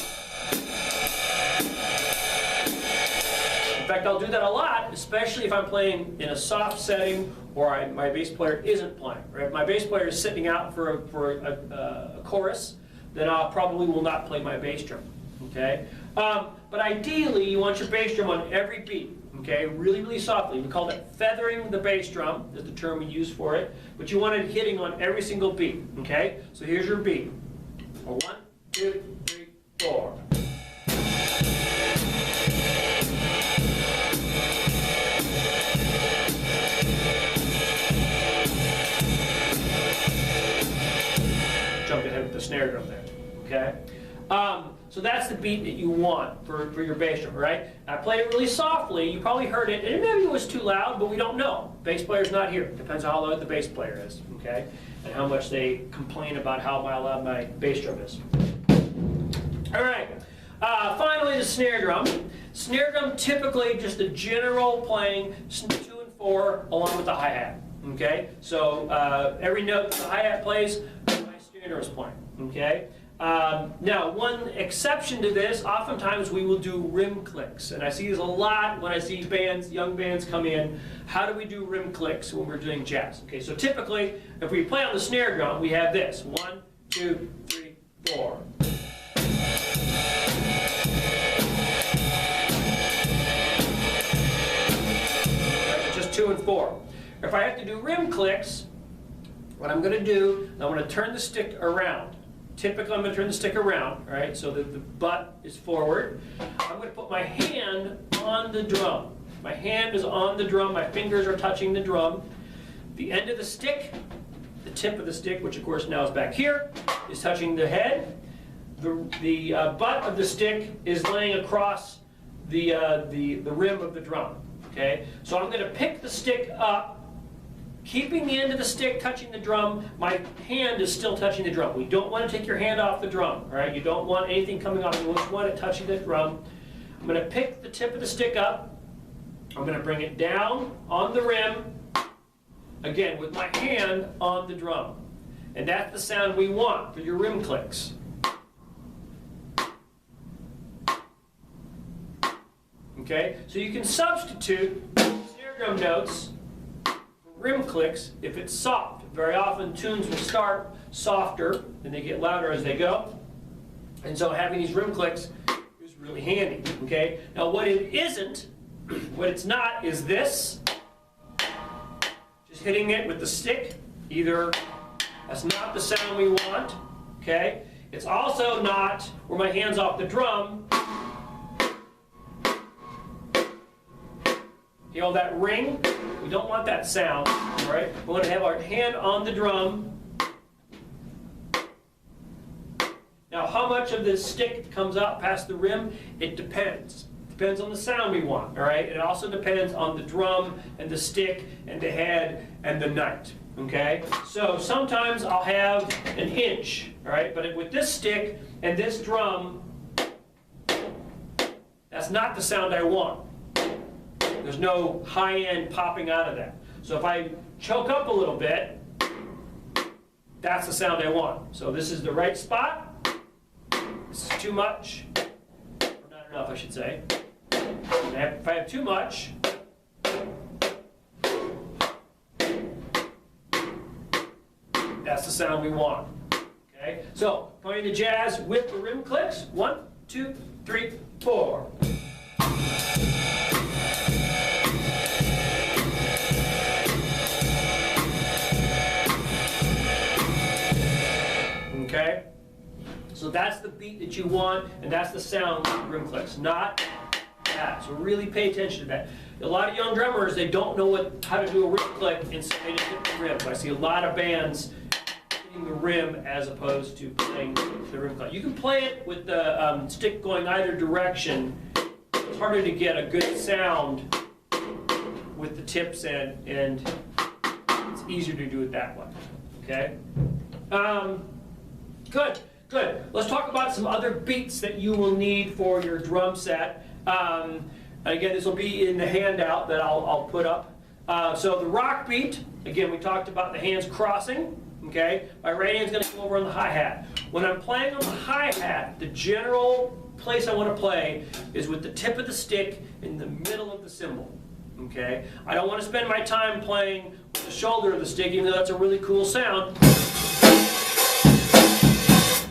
S1: fact, I'll do that a lot, especially if I'm playing in a soft setting or my bass player isn't playing. Right? If my bass player is sitting out for a chorus, then I probably will not play my bass drum. Okay? But ideally, you want your bass drum on every beat. Okay, really, really softly. We call that feathering the bass drum, is the term we use for it. But you want it hitting on every single beat. Okay, so here's your beat. 1, 2, 3, 4. Jump ahead with the snare drum there. Okay. So that's the beat that you want for your bass drum, right? I played it really softly. You probably heard it, and maybe it was too loud, but we don't know. Bass player's not here. Depends on how loud the bass player is, okay? And how much they complain about how loud my bass drum is. All right. Finally, the snare drum. Snare drum, typically just a general playing 2 and 4 along with the hi-hat, okay? So every note the hi-hat plays, my snare drum is playing, okay? Now, one exception to this, oftentimes we will do rim clicks, and I see this a lot when I see bands, young bands come in. How do we do rim clicks when we're doing jazz? Okay, so typically, if we play on the snare drum, we have this: 1, 2, 3, 4. Right, just 2 and 4. If I have to do rim clicks, what I'm going to do, I'm going to turn the stick around. Typically, I'm going to turn the stick around, right, so that the butt is forward. I'm going to put my hand on the drum. My hand is on the drum. My fingers are touching the drum. The end of the stick, the tip of the stick, which of course now is back here, is touching the head. The butt of the stick is laying across the rim of the drum. Okay, so I'm going to pick the stick up. Keeping the end of the stick touching the drum, my hand is still touching the drum. We don't want to take your hand off the drum, all right? You don't want anything coming off. You just want it touching the drum. I'm going to pick the tip of the stick up. I'm going to bring it down on the rim, again, with my hand on the drum. And that's the sound we want for your rim clicks. Okay, so you can substitute snare drum notes rim clicks if it's soft. Very often tunes will start softer and they get louder as they go. And so having these rim clicks is really handy. Okay? Now what it isn't, what it's not is this. Just hitting it with the stick. Either that's not the sound we want. Okay? It's also not where my hand's off the drum. You know that ring? We don't want that sound, all right? We want to have our hand on the drum. Now, how much of this stick comes out past the rim? It depends. Depends on the sound we want, all right? It also depends on the drum and the stick and the head and the nut, okay? So sometimes I'll have an inch, all right? But with this stick and this drum, that's not the sound I want. There's no high end popping out of that. So if I choke up a little bit, that's the sound I want. So this is the right spot. This is too much, or not enough, I should say. If I have too much, that's the sound we want. Okay? So, playing the jazz with the rim clicks. 1, 2, 3, 4. Okay? So that's the beat that you want, and that's the sound with the rim clicks, not that. So really pay attention to that. A lot of young drummers, they don't know how to do a rim click, and so they just hit the rim. I see a lot of bands hitting the rim as opposed to playing the rim click. You can play it with the stick going either direction. It's harder to get a good sound with the tips, and it's easier to do it that way. Okay? Good. Good. Let's talk about some other beats that you will need for your drum set. And again, this will be in the handout that I'll put up. So the rock beat, again, we talked about the hands crossing. Okay, my right hand's going to come over on the hi-hat. When I'm playing on the hi-hat, the general place I want to play is with the tip of the stick in the middle of the cymbal. Okay, I don't want to spend my time playing with the shoulder of the stick, even though that's a really cool sound.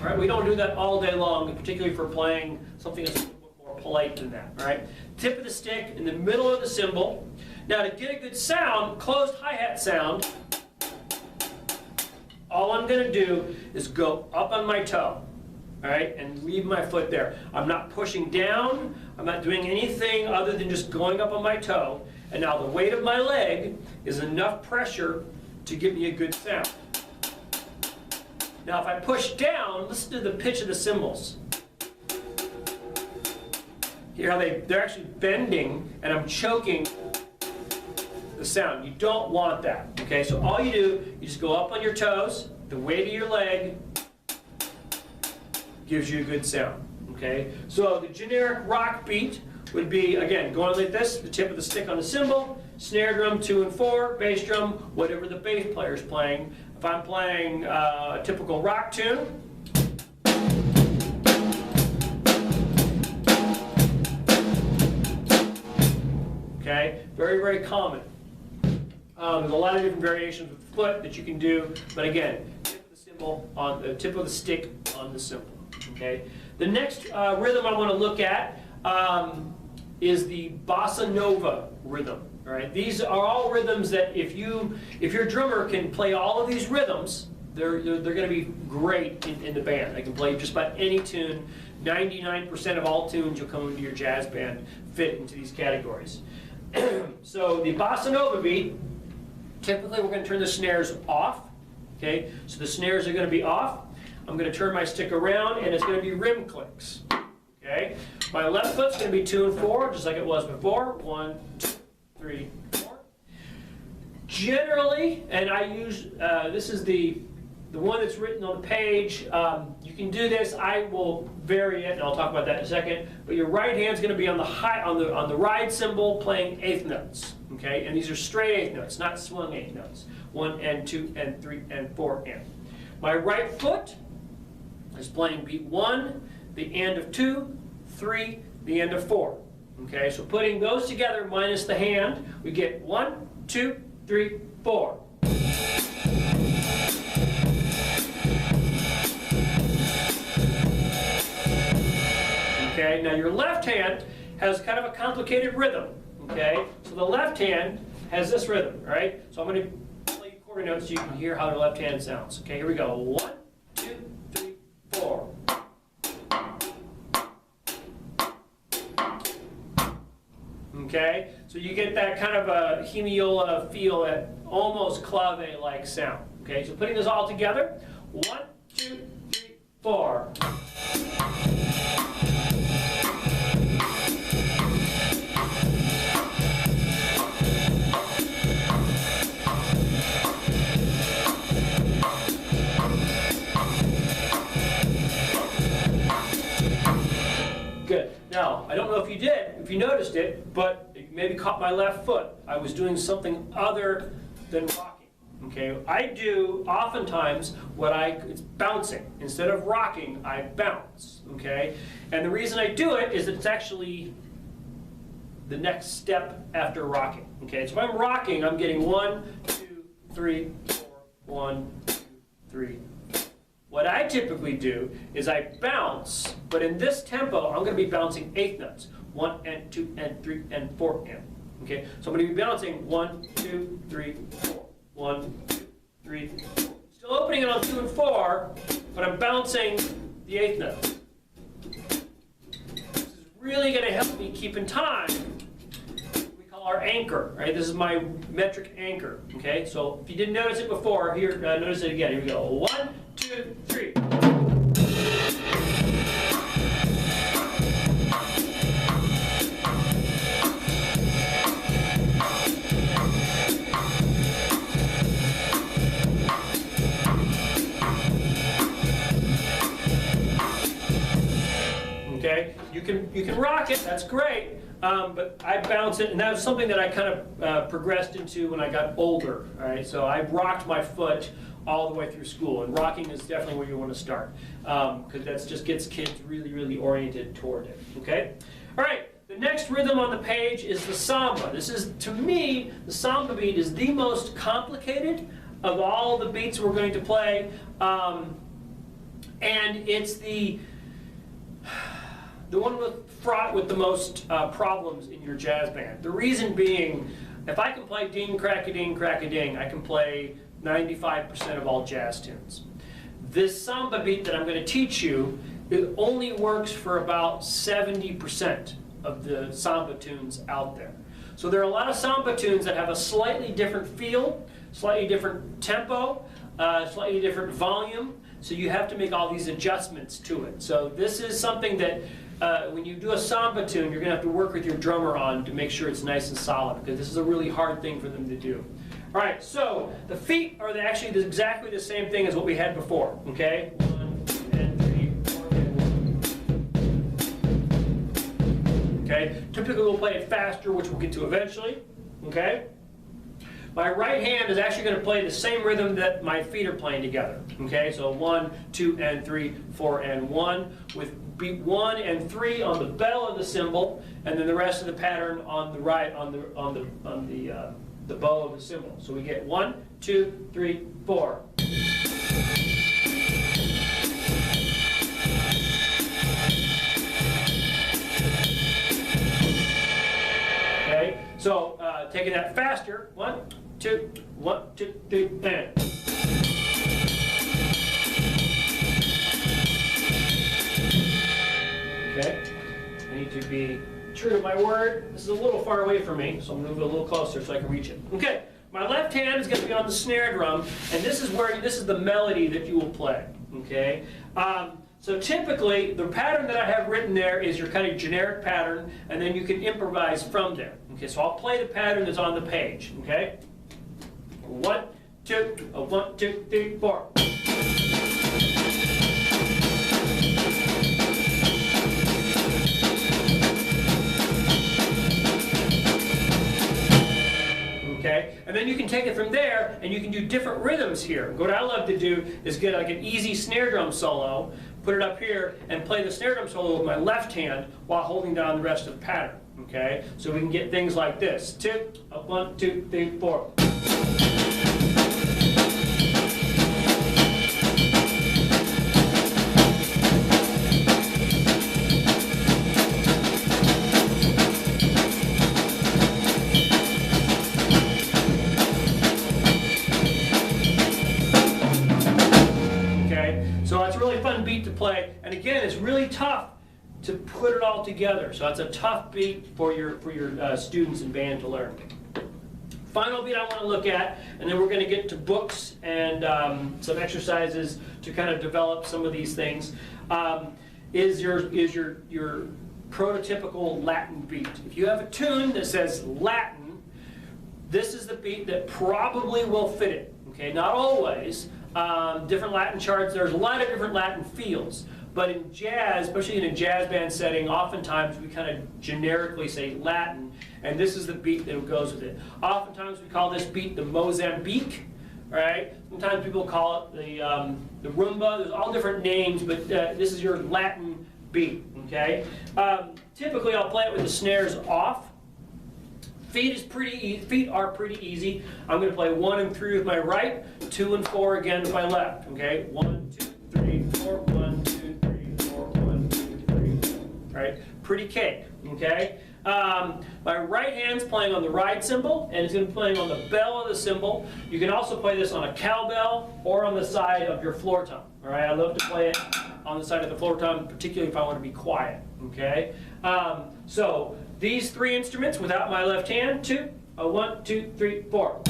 S1: All right, we don't do that all day long, particularly for playing something that's a little bit more polite than that. All right, tip of the stick in the middle of the cymbal. Now, to get a good sound, closed hi-hat sound, all I'm going to do is go up on my toe, all right, and leave my foot there. I'm not pushing down. I'm not doing anything other than just going up on my toe. And now the weight of my leg is enough pressure to give me a good sound. Now if I push down, listen to the pitch of the cymbals. Hear how they're actually bending, and I'm choking the sound. You don't want that. Okay, so all you do, you just go up on your toes, the weight of your leg gives you a good sound. Okay, so the generic rock beat would be, again, going like this, the tip of the stick on the cymbal, snare drum 2 and 4, bass drum, whatever the bass player is playing. If I'm playing a typical rock tune, okay, very, very common. There's a lot of different variations with the foot that you can do, but again, tip of the cymbal on the tip of the stick on the cymbal. Okay. The next rhythm I want to look at is the bossa nova rhythm. All right. These are all rhythms that if your drummer can play all of these rhythms, they're going to be great in the band. They can play just about any tune. 99% of all tunes you'll come into your jazz band fit into these categories. So the bossa nova beat, typically we're going to turn the snares off. Okay, so the snares are going to be off. I'm going to turn my stick around, and it's going to be rim clicks. Okay, my left foot's going to be 2 and 4, just like it was before. 1, 2, 3, 4. Generally, and I use this is the one that's written on the page. You can do this. I will vary it, and I'll talk about that in a second. But your right hand's going to be on the ride cymbal, playing eighth notes. Okay, and these are straight eighth notes, not swung eighth notes. 1 and 2 and 3 and 4 and. My right foot is playing beat 1, the end of 2, 3, the end of 4. Okay, so putting those together minus the hand, we get 1, 2, 3, 4. Okay, now your left hand has kind of a complicated rhythm. Okay, so the left hand has this rhythm, right? So I'm going to play you quarter notes so you can hear how the left hand sounds. Okay, here we go. 1, 2, 3, 4. Okay, so you get that kind of a hemiola feel, that almost clave-like sound. Okay, so putting this all together. 1, 2, 3, 4. Good. Now, I don't know if if you noticed it, but you maybe caught my left foot. I was doing something other than rocking. Okay, I do oftentimes it's bouncing. Instead of rocking, I bounce. Okay, and the reason I do it is that it's actually the next step after rocking. Okay, so if I'm rocking, I'm getting 1, 2, 3, 4, 1, 2, 3. What I typically do is I bounce, but in this tempo, I'm going to be bouncing eighth notes. 1 and 2 and 3 and 4 and. Okay, so I'm going to be bouncing 1, 2, 3, 4. 1, 2, 3, 4. Still opening it on 2 and 4, but I'm bouncing the eighth note. This is really going to help me keep in time. We call our anchor, right? This is my metric anchor. Okay, so if you didn't notice it before, here, notice it again. Here we go. 1, 2, 3. Okay, you can rock it. That's great. But I bounce it, and that was something that I kind of progressed into when I got older. All right, so I rocked my foot all the way through school, and rocking is definitely where you want to start because that just gets kids really, really oriented toward it. Okay, all right. The next rhythm on the page is the samba. This is, to me, the samba beat is the most complicated of all the beats we're going to play, and it's the one fraught with the most problems in your jazz band. The reason being, if I can play ding, crack-a-ding, crack-a-ding, I can play 95% of all jazz tunes. This samba beat that I'm going to teach you, it only works for about 70% of the samba tunes out there. So there are a lot of samba tunes that have a slightly different feel, slightly different tempo, slightly different volume, so you have to make all these adjustments to it. So this is something that when you do a samba tune, you're going to have to work with your drummer on to make sure it's nice and solid, because this is a really hard thing for them to do. All right, so the feet are actually exactly the same thing as what we had before, okay? 1, 2, and 3, 4, and 1. Okay, typically we'll play it faster, which we'll get to eventually, okay? My right hand is actually going to play the same rhythm that my feet are playing together, okay? So 1, 2, and 3, 4, and 1, with beat 1 and 3 on the bell of the cymbal, and then the rest of the pattern on the right, on the bow of the cymbal. So we get 1, 2, 3, 4. Okay, so taking that faster, 1, 2, 1, 2, 3, and. Okay, I need to be true to my word. This is a little far away from me, so I'm going to move it a little closer so I can reach it. Okay, my left hand is going to be on the snare drum, and this is the melody that you will play. Okay, so typically the pattern that I have written there is your kind of generic pattern, and then you can improvise from there. Okay, so I'll play the pattern that's on the page. Okay, 1, 2, 1, 2, 3, 4. Okay, and then you can take it from there and you can do different rhythms here. What I love to do is get like an easy snare drum solo, put it up here, and play the snare drum solo with my left hand while holding down the rest of the pattern. Okay, so we can get things like this. 2, 1, 2, 3, 4. So it's a really fun beat to play, and again, it's really tough to put it all together. So it's a tough beat for your students in band to learn. Final beat I want to look at, and then we're going to get to books and some exercises to kind of develop some of these things. Is your prototypical Latin beat. If you have a tune that says Latin, this is the beat that probably will fit it. Okay, not always. Different Latin charts, there's a lot of different Latin feels, But in jazz, especially in a jazz band setting, oftentimes we kind of generically say Latin, and this is the beat that goes with it. Oftentimes we call this beat the Mozambique, right? Sometimes people call it the rumba. There's all different names, but this is your Latin beat, okay? Typically I'll play it with the snares off. Feet are pretty easy. I'm going to play 1 and 3 with my right, 2 and 4 again with my left. Okay, 1, 2, 3, 4, 1, 2, 3, 4, 1, 2, 3, 4. All right, pretty cake. Okay. My right hand's playing on the ride cymbal, and it's going to be playing on the bell of the cymbal. You can also play this on a cowbell or on the side of your floor tom. All right, I love to play it on the side of the floor tom, particularly if I want to be quiet. Okay. So these 3 instruments without my left hand, 1, 2, 3, 4.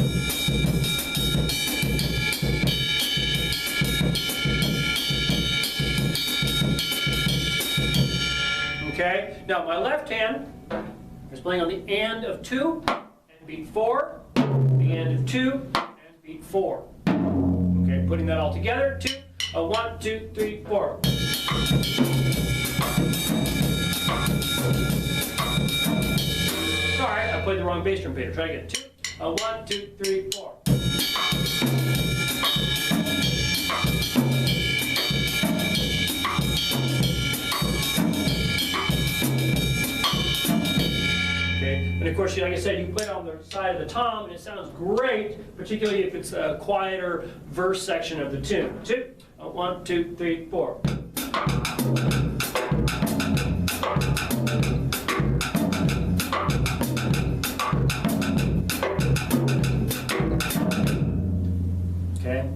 S1: Okay, now my left hand is playing on the and of 2 and beat 4, the and of 2 and beat 4. Okay, putting that all together, 1, 2, 3, 4. Sorry, I played the wrong bass drum pattern. Try again. 1, 2, 3, 4. Okay, and of course, like I said, you play it on the side of the tom, and it sounds great, particularly if it's a quieter verse section of the tune. 1, 2, 3, 4. Okay,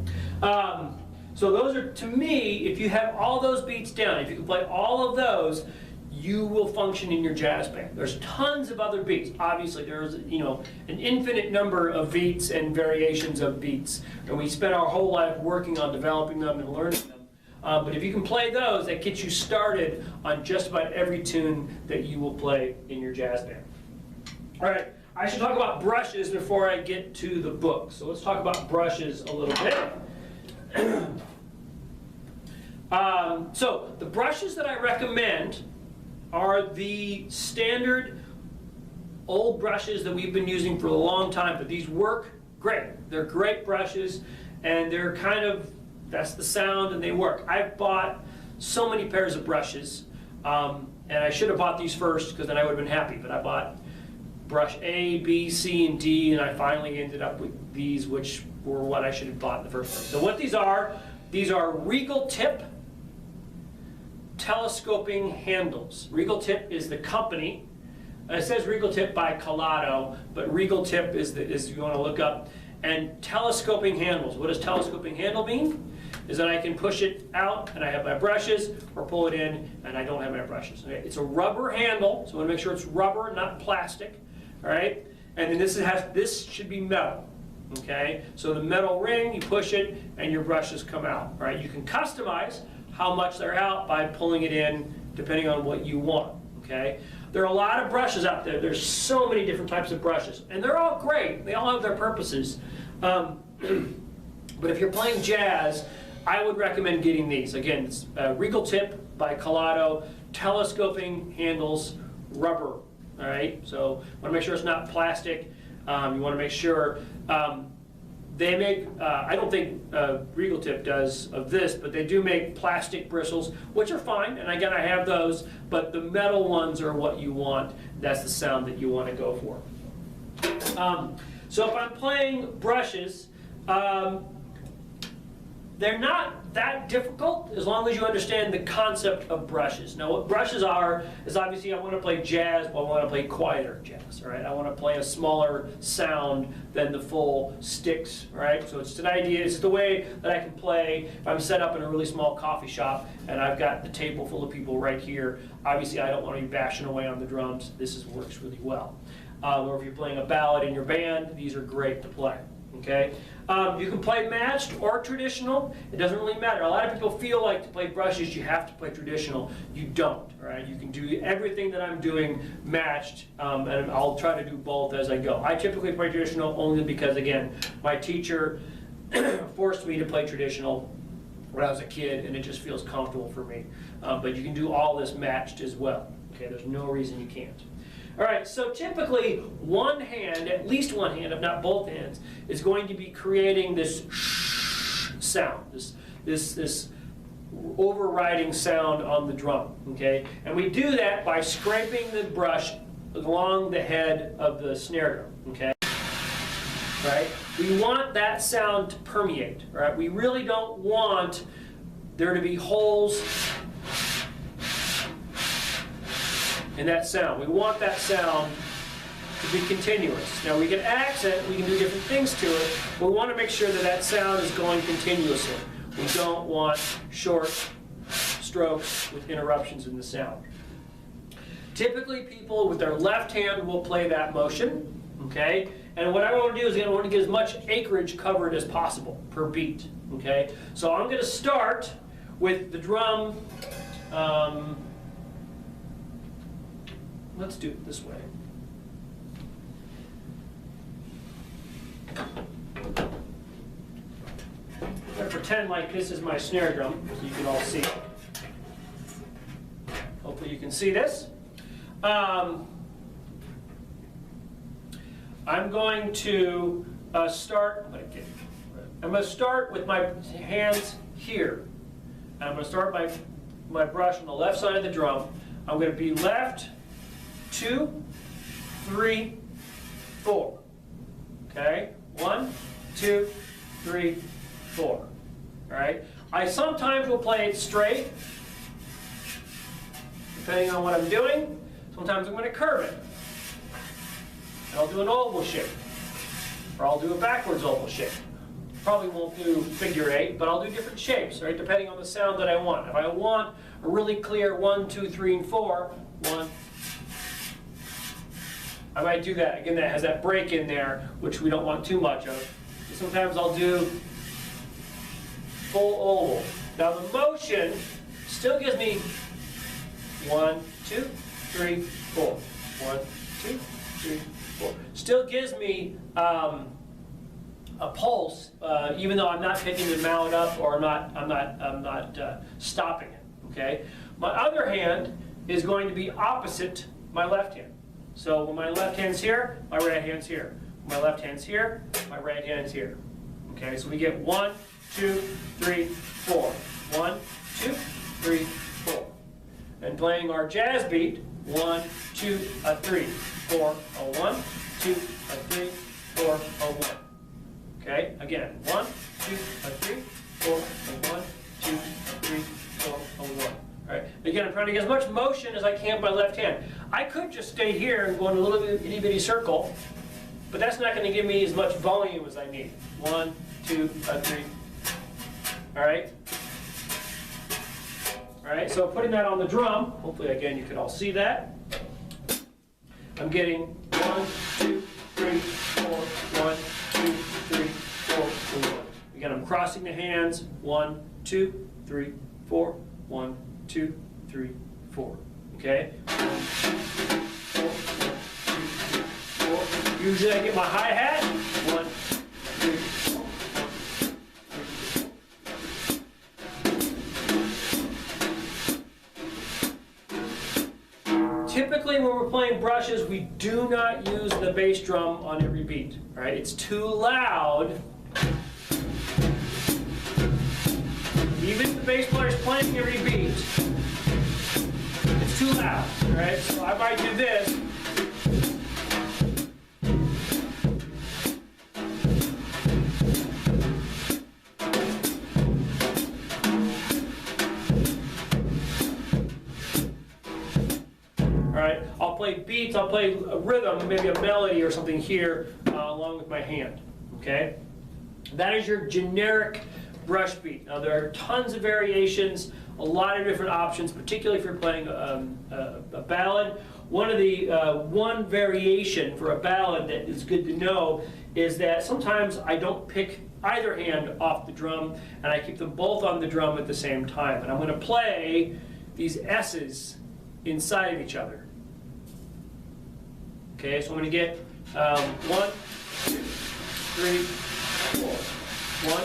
S1: so those are, to me, if you have all those beats down, if you can play all of those, you will function in your jazz band. There's tons of other beats. Obviously, there's an infinite number of beats and variations of beats, and we spend our whole life working on developing them and learning them. But if you can play those, that gets you started on just about every tune that you will play in your jazz band. All right. I should talk about brushes before I get to the book. So let's talk about brushes a little bit. So the brushes that I recommend are the standard old brushes that we've been using for a long time, but these work great. They're great brushes, and they're kind of, that's the sound, and they work. I've bought so many pairs of brushes, and I should have bought these first because then I would have been happy, but I bought brush A, B, C, and D, and I finally ended up with these, which were what I should have bought in the first place. So what these are Regal Tip telescoping handles. Regal Tip is the company. It says Regal Tip by Collado, but Regal Tip is you want to look up. And telescoping handles. What does telescoping handle mean? Is that I can push it out and I have my brushes, or pull it in and I don't have my brushes. Okay? It's a rubber handle, so I want to make sure it's rubber, not plastic. All right, and then this should be metal. Okay, so the metal ring, you push it, and your brushes come out. All right, you can customize how much they're out by pulling it in, depending on what you want. Okay, there are a lot of brushes out there. There's so many different types of brushes, and they're all great. They all have their purposes. But if you're playing jazz, I would recommend getting these. Again, it's Regal Tip by Collado, telescoping handles, rubber. All right, so want to make sure it's not plastic. You want to make sure they make, I don't think Regal Tip does of this, but they do make plastic bristles, which are fine, and again, I have those, but the metal ones are what you want. That's the sound that you want to go for. So if I'm playing brushes, they're not that difficult as long as you understand the concept of brushes. Now what brushes are is obviously I want to play jazz, but I want to play quieter jazz, all right? I want to play a smaller sound than the full sticks, all right? So it's an idea, it's the way that I can play if I'm set up in a really small coffee shop and I've got the table full of people right here. Obviously I don't want to be bashing away on the drums. This works really well. Or if you're playing a ballad in your band, these are great to play. Okay, you can play matched or traditional. It doesn't really matter. A lot of people feel like to play brushes you have to play traditional. You don't. All right, you can do everything that I'm doing matched, and I'll try to do both as I go. I typically play traditional only because, again, my teacher forced me to play traditional when I was a kid, and it just feels comfortable for me. But you can do all this matched as well. Okay, there's no reason you can't. All right, so typically one hand, at least one hand, if not both hands, is going to be creating this sound, this overriding sound on the drum, okay? And we do that by scraping the brush along the head of the snare drum, okay? Right? We want that sound to permeate, right? We really don't want there to be holes in that sound. We want that sound to be continuous. Now we can accent, we can do different things to it, but we want to make sure that that sound is going continuously. We don't want short strokes with interruptions in the sound. Typically people with their left hand will play that motion, okay? And what I want to do is I want to get as much acreage covered as possible per beat, okay? So I'm going to start with the drum. Let's do it this way. I'm going to pretend like this is my snare drum so you can all see it. Hopefully you can see this. I'm going to start with my hands here. And I'm going to start my brush on the left side of the drum. I'm going to be left, 2, 3, 4. Okay? 1, 2, 3, 4. All right? I sometimes will play it straight, depending on what I'm doing. Sometimes I'm going to curve it. I'll do an oval shape, or I'll do a backwards oval shape. Probably won't do figure 8, but I'll do different shapes, right? Depending on the sound that I want. If I want a really clear 1, 2, 3, and 4, 1. I might do that. Again, that has that break in there, which we don't want too much of. Sometimes I'll do full oval. Now the motion still gives me 1, 2, 3, 4. 1, 2, 3, 4. Still gives me a pulse, even though I'm not picking the mallet up or I'm not stopping it. Okay. My other hand is going to be opposite my left hand. So when my left hand's here, my right hand's here. When my left hand's here, my right hand's here. Okay. So we get 1, 2, 3, 4. 1, 2, 3, 4. And playing our jazz beat, 1, 2, 3, 4, 1, 2, 3, 4, 1. Okay, again, 1, 2, 3, 4, 1, 2, 3, 4, 1. All right. Again, I'm trying to get as much motion as I can with my left hand. I could just stay here and go in a little itty bitty circle, but that's not going to give me as much volume as I need. 1, 2, 3. All right. All right. So putting that on the drum. Hopefully, again, you can all see that. I'm getting 1, 2, 3, 4, 1, 2, 3, 4, 1. Again, I'm crossing the hands. 1, 2, 3, 4. 1, 2, 3, 4. Okay? 1, 2, 4, 1, 2, 3, 4. Usually I get my hi-hat. 1, 2, 4. Typically, when we're playing brushes, we do not use the bass drum on every beat. All right? It's too loud. Even if the bass player is playing every beat, it's too loud. All right? So I might do this. I'll play beats, I'll play a rhythm, maybe a melody or something here along with my hand, okay? That is your generic brush beat. Now there are tons of variations, a lot of different options, particularly if you're playing a ballad. One variation for a ballad that is good to know is that sometimes I don't pick either hand off the drum and I keep them both on the drum at the same time. And I'm going to play these S's inside of each other. Okay, so I'm going to get 1, 2, 3, 4. 1,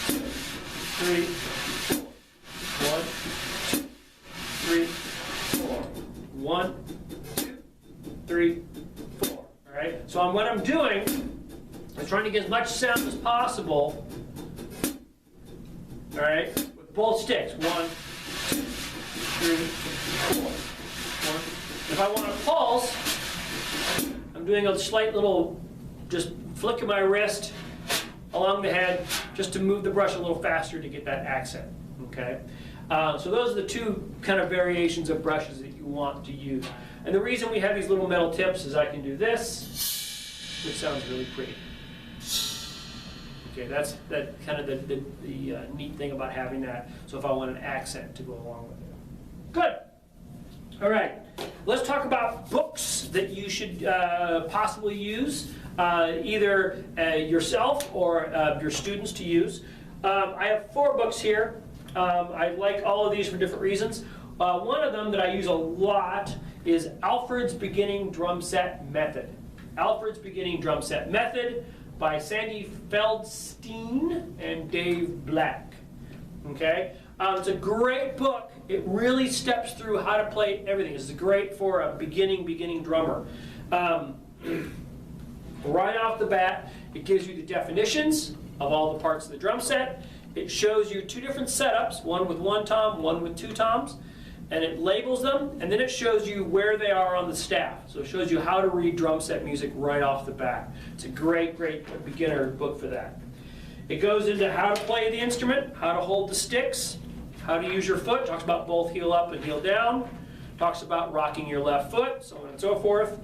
S1: 2, 3, 3, 4. 1, 2, 3, 4. 1, 2, 3, 4. All right. So what I'm doing is trying to get as much sound as possible. All right, with both sticks. 1, 2, 3, 4. 1. If I want to pulse, I'm doing a slight little, just flick of my wrist along the head, just to move the brush a little faster to get that accent. Okay. So those are the two kind of variations of brushes that you want to use. And the reason we have these little metal tips is I can do this, which sounds really pretty. Okay, that's kind of the neat thing about having that. So if I want an accent to go along with it. Good. All right. Let's talk about books that you should possibly use, either yourself or your students to use. I have 4 books here. I like all of these for different reasons. One of them that I use a lot is Alfred's Beginning Drum Set Method. Alfred's Beginning Drum Set Method by Sandy Feldstein and Dave Black. Okay? It's a great book. It really steps through how to play everything. It's great for a beginning drummer. Right off the bat, it gives you the definitions of all the parts of the drum set. It shows you 2 different setups, one with 1 tom, one with 2 toms, and it labels them, and then it shows you where they are on the staff. So it shows you how to read drum set music right off the bat. It's a great beginner book for that. It goes into how to play the instrument, how to hold the sticks, how to use your foot. Talks about both heel up and heel down. Talks about rocking your left foot, so on and so forth.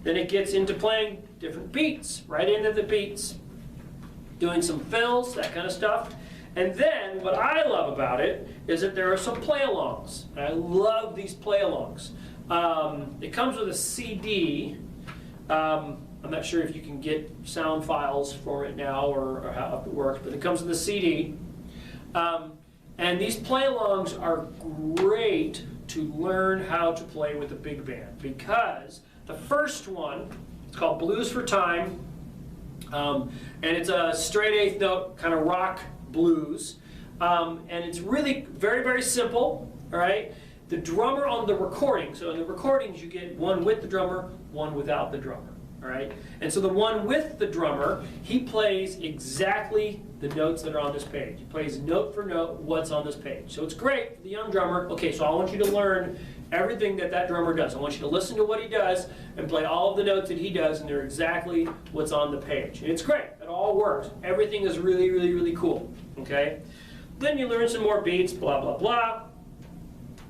S1: Then it gets into playing different beats, right into the beats. Doing some fills, that kind of stuff. And then, what I love about it is that there are some play-alongs. I love these play-alongs. It comes with a CD. I'm not sure if you can get sound files for it now or how it works, but it comes with a CD. And these play-alongs are great to learn how to play with a big band, because the first one, it's called Blues for Time, and it's a straight 8th note kind of rock blues, and it's really very simple. All right, the drummer on the recording, so in the recordings you get one with the drummer, one without the drummer. All right, and so the one with the drummer, he plays exactly the notes that are on this page. He plays note for note what's on this page. So it's great for the young drummer. Okay, so I want you to learn everything that drummer does. I want you to listen to what he does and play all of the notes that he does, and they're exactly what's on the page. And it's great. It all works. Everything is really cool. Okay? Then you learn some more beats, blah, blah, blah.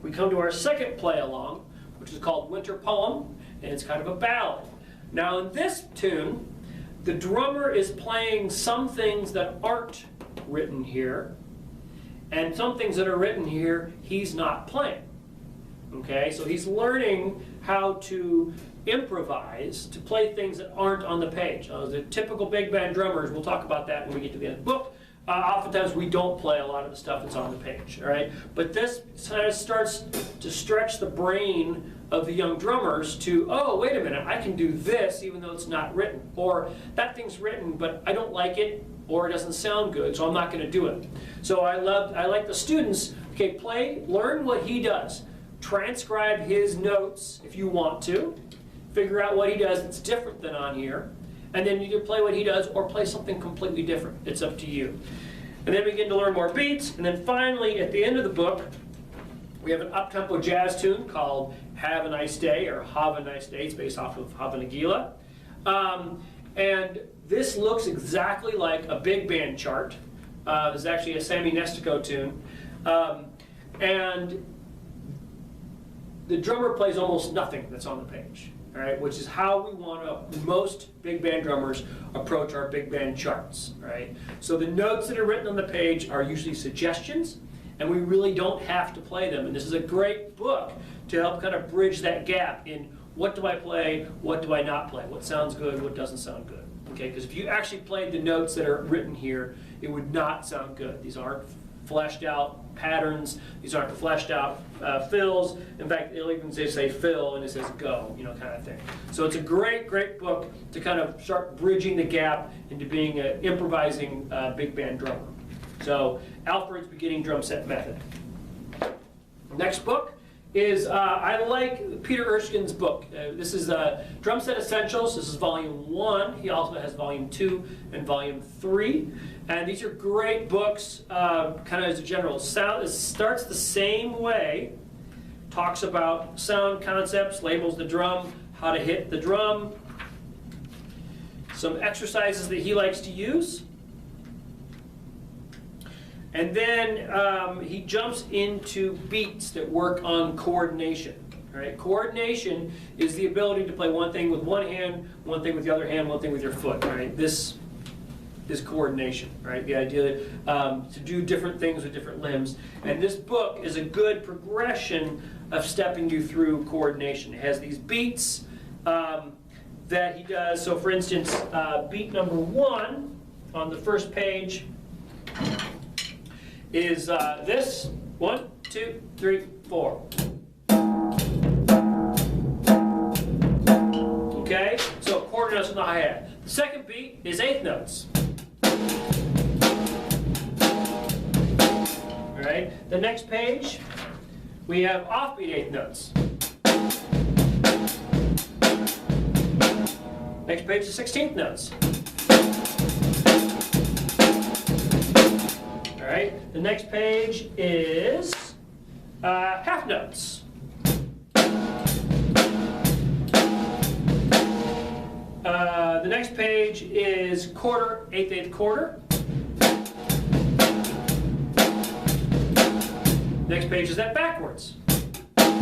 S1: We come to our second play-along, which is called Winter Poem, and it's kind of a ballad. Now in this tune, the drummer is playing some things that aren't written here, and some things that are written here he's not playing. Okay, so he's learning how to improvise, to play things that aren't on the page. The typical big band drummers, we'll talk about that when we get to the end of the book. Oftentimes we don't play a lot of the stuff that's on the page, all right? But this kind of starts to stretch the brain of the young drummers to, oh, wait a minute, I can do this even though it's not written. Or that thing's written, but I don't like it, or it doesn't sound good, so I'm not going to do it. So I like the students, okay, learn what he does. Transcribe his notes if you want to. Figure out what he does that's different than on here. And then you can play what he does or play something completely different. It's up to you. And then we begin to learn more beats. And then finally, at the end of the book, we have an up-tempo jazz tune called Have a Nice Day, or Have a Nice Day. It's based off of Hava Nagila. And this looks exactly like a big band chart. This is actually a Sammy Nestico tune. And the drummer plays almost nothing that's on the page. All right, which is how we want to, most big band drummers approach our big band charts, right? So the notes that are written on the page are usually suggestions, and we really don't have to play them. And this is a great book to help kind of bridge that gap in what do I play, what do I not play, what sounds good, what doesn't sound good. Okay, because if you actually played the notes that are written here, it would not sound good. These aren't fleshed out patterns. These aren't fleshed out fills. In fact, it'll even say fill and it says go, you know, kind of thing. So it's a great book to kind of start bridging the gap into being an improvising big band drummer. So Alfred's Beginning Drum Set Method. Next book is, I like Peter Erskine's book. This is Drum Set Essentials. This is volume 1. He also has volume 2 and volume 3. And these are great books, kind of as a general. Sound, it starts the same way. Talks about sound concepts, labels the drum, how to hit the drum, some exercises that he likes to use. And then he jumps into beats that work on coordination. Right? Coordination is the ability to play one thing with one hand, one thing with the other hand, one thing with your foot. Right? This is coordination. Right? The idea to do different things with different limbs. And this book is a good progression of stepping you through coordination. It has these beats that he does. So for instance, beat number 1 on the first page is this. 1, 2, 3, 4. Okay, so quarter notes on the hi-hat. The second beat is 8th notes. All right, the next page we have offbeat 8th notes. Next page is 16th notes. All right, the next page is half notes. The next page is quarter, 8th, 8th quarter. Next page is that backwards. All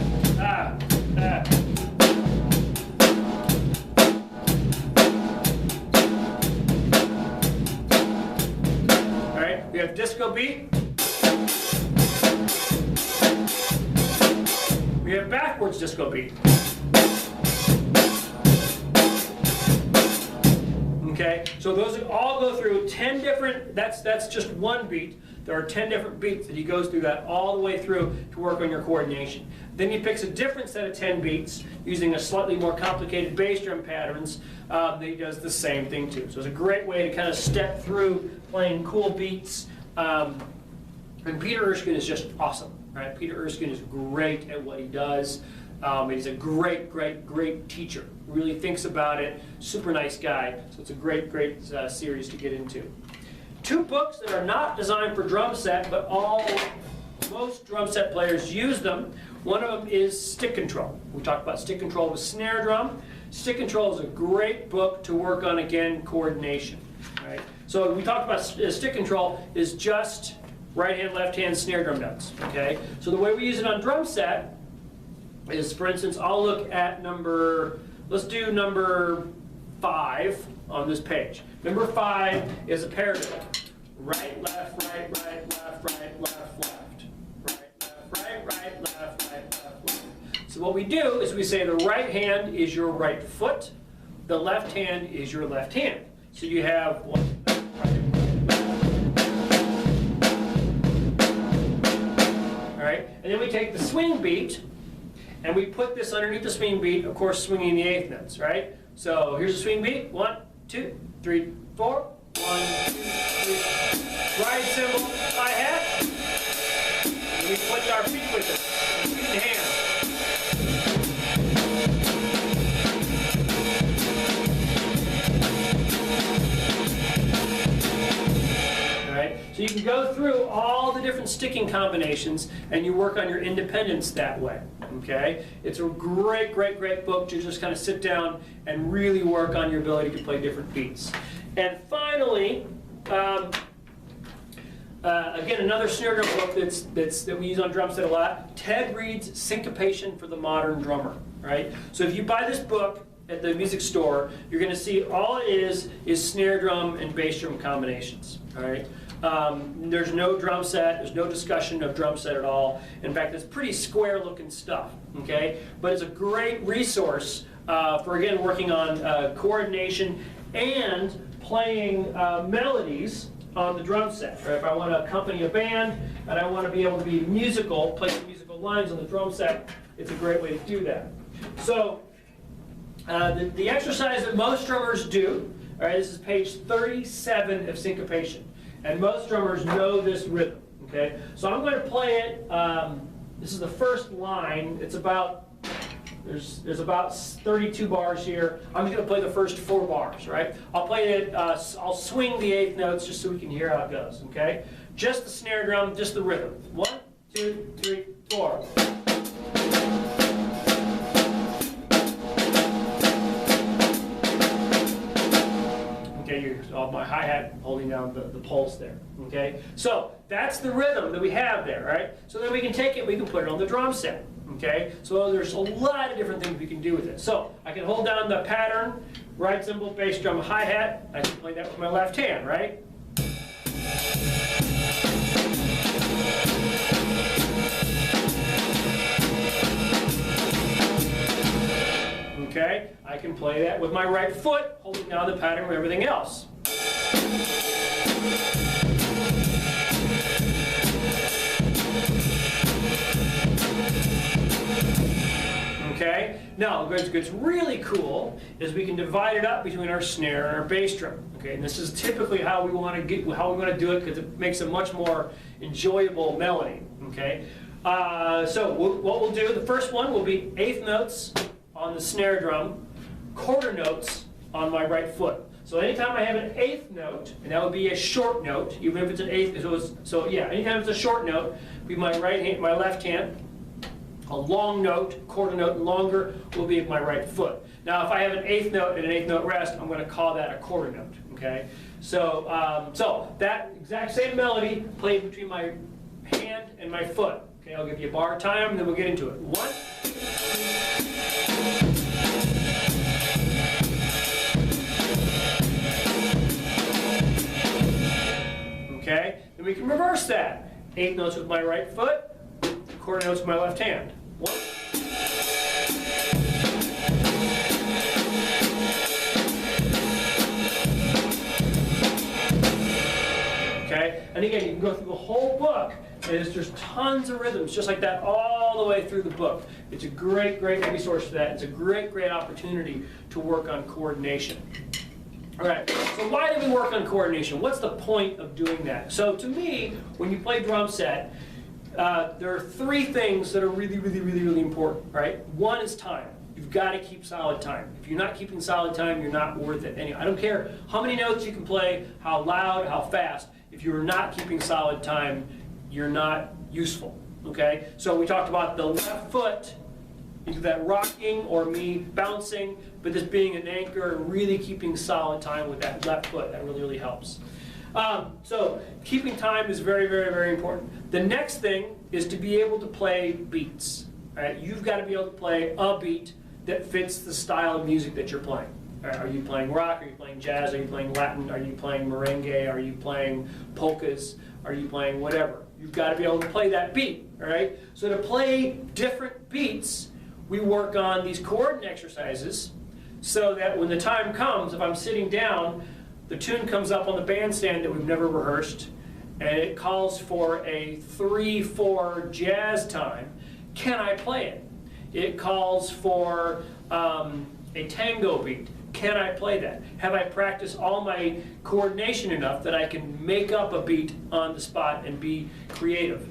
S1: right, we have disco beat. We have backwards disco beat. Okay, so those all go through 10 different, that's just one beat. There are 10 different beats that he goes through that all the way through to work on your coordination. Then he picks a different set of 10 beats using a slightly more complicated bass drum patterns that he does the same thing too. So it's a great way to kind of step through playing cool beats. And Peter Erskine is just awesome, right? Peter Erskine is great at what he does. He's a great, great, great teacher. Really thinks about it. Super nice guy. So it's a great, great series to get into. 2 books that are not designed for drum set, but most drum set players use them. One of them is Stick Control. We talked about Stick Control with snare drum. Stick Control is a great book to work on, again, coordination. Right? So we talked about Stick Control is just right hand, left hand snare drum notes. Okay? So the way we use it on drum set is, for instance, I'll look at let's do number 5 on this page. Number 5 is a paradiddle. Right, left, right, right, left, right, left, left. Right, left, right, right, left, right, left, left. So what we do is we say the right hand is your right foot, the left hand is your left hand. So you have one, all right, and then we take the swing beat and we put this underneath the swing beat, of course swinging the 8th notes, right? So here's the swing beat, 1, 2, 3, 4, 1, 2, 3. Ride cymbal, hi-hat, and we put our feet with it, feet and hands. So you can go through all the different sticking combinations and you work on your independence that way, okay? It's a great, great, great book to just kind of sit down and really work on your ability to play different beats. And finally, again, another snare drum book that we use on drum set a lot, Ted Reed's Syncopation for the Modern Drummer, right? So if you buy this book at the music store, you're going to see all it is snare drum and bass drum combinations, all right? There's no drum set, there's no discussion of drum set at all. In fact, it's pretty square looking stuff, okay? But it's a great resource for, again, working on coordination and playing melodies on the drum set. Right? If I want to accompany a band and I want to be able to be musical, play some musical lines on the drum set, it's a great way to do that. So the exercise that most drummers do, all right, this is page 37 of Syncopation. And most drummers know this rhythm, okay? So I'm going to play it. This is the first line. It's about, there's about 32 bars here. I'm just going to play the first 4 bars, right? I'll play it, I'll swing the 8th notes just so we can hear how it goes, okay? Just the snare drum, just the rhythm. 1, 2, 3, 4. Okay, my hi-hat holding down the pulse there, okay? So that's the rhythm that we have there, right? So then we can take it, we can put it on the drum set, okay? So there's a lot of different things we can do with it. So I can hold down the pattern, right cymbal, bass drum, hi-hat. I can play that with my left hand, right? Okay, I can play that with my right foot, holding down the pattern with everything else. Okay, now what gets really cool is we can divide it up between our snare and our bass drum. Okay, and this is typically how we want to do it because it makes a much more enjoyable melody. Okay, so what we'll do, the first one will be 8th notes on the snare drum, quarter notes on my right foot. So anytime I have an 8th note, and that would be a short note, even if it's an 8th, so yeah, anytime it's a short note, be my right hand, my left hand. A long note, quarter note and longer, will be my right foot. Now if I have an 8th note and an 8th note rest, I'm going to call that a quarter note, okay? So, so that exact same melody played between my hand and my foot. Okay, I'll give you a bar time, and then we'll get into it. 1, okay, then we can reverse that. 8 notes with my right foot, quarter notes with my left hand. 1, okay, and again, you can go through the whole book. There's tons of rhythms just like that all the way through the book. It's a great, great resource for that. It's a great, great opportunity to work on coordination. All right, so why do we work on coordination? What's the point of doing that? So to me, when you play drum set, there are 3 things that are really, really, really, really important, right? One is time. You've got to keep solid time. If you're not keeping solid time, you're not worth it. I don't care how many notes you can play, how loud, how fast. If you're not keeping solid time, you're not useful, okay? So we talked about the left foot, either that rocking or me bouncing, but this being an anchor and really keeping solid time with that left foot. That really, really helps. So keeping time is very, very, very important. The next thing is to be able to play beats. Right? You've got to be able to play a beat that fits the style of music that you're playing. Right? Are you playing rock? Are you playing jazz? Are you playing Latin? Are you playing merengue? Are you playing polkas? Are you playing whatever? You've got to be able to play that beat. All right? So to play different beats, we work on these coordinate exercises so that when the time comes, if I'm sitting down, the tune comes up on the bandstand that we've never rehearsed, and it calls for a 3/4 jazz time. Can I play it? It calls for a tango beat. Can I play that? Have I practiced all my coordination enough that I can make up a beat on the spot and be creative?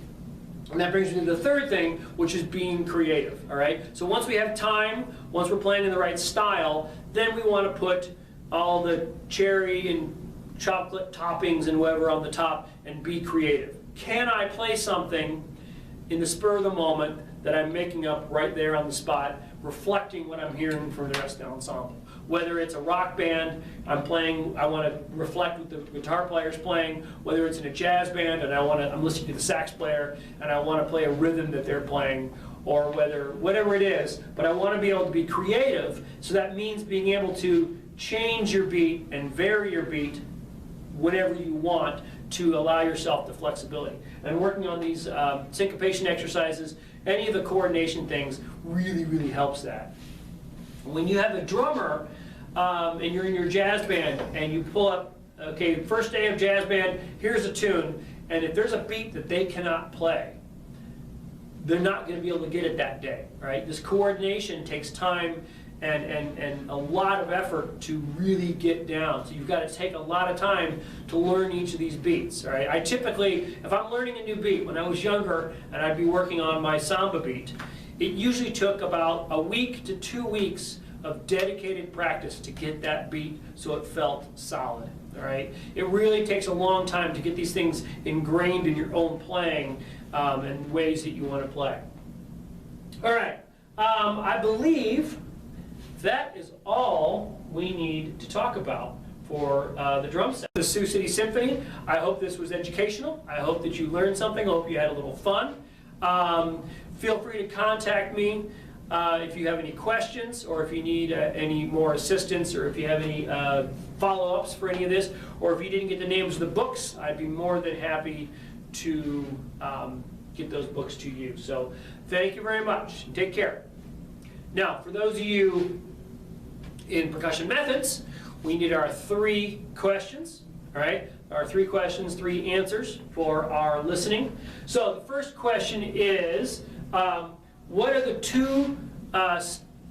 S1: And that brings me to the third thing, which is being creative, all right? So once we have time, once we're playing in the right style, then we want to put all the cherry and chocolate toppings and whatever on the top and be creative. Can I play something in the spur of the moment that I'm making up right there on the spot, reflecting what I'm hearing from the rest of the ensemble? Whether it's a rock band, I want to reflect what the guitar player's playing, whether it's in a jazz band and I'm listening to the sax player and I want to play a rhythm that they're playing, or whatever it is, but I want to be able to be creative, so that means being able to change your beat and vary your beat whenever you want to allow yourself the flexibility. And working on these syncopation exercises, any of the coordination things really, really helps that. When you have a drummer and you're in your jazz band and you pull up, okay, first day of jazz band, here's a tune, and if there's a beat that they cannot play, they're not going to be able to get it that day, right? This coordination takes time and a lot of effort to really get down. So you've got to take a lot of time to learn each of these beats. All right? I typically, if I'm learning a new beat, when I was younger and I'd be working on my samba beat, it usually took about a week to 2 weeks of dedicated practice to get that beat so it felt solid. All right? It really takes a long time to get these things ingrained in your own playing and ways that you want to play. All right. I believe that is all we need to talk about for the drum set. The Sioux City Symphony. I hope this was educational. I hope that you learned something. I hope you had a little fun. Feel free to contact me if you have any questions, or if you need any more assistance, or if you have any follow-ups for any of this, or if you didn't get the names of the books, I'd be more than happy to get those books to you. So thank you very much, and take care. Now, for those of you in percussion methods, we need our 3 questions, all right? Our 3 questions, 3 answers for our listening. So the first question is, what are the 2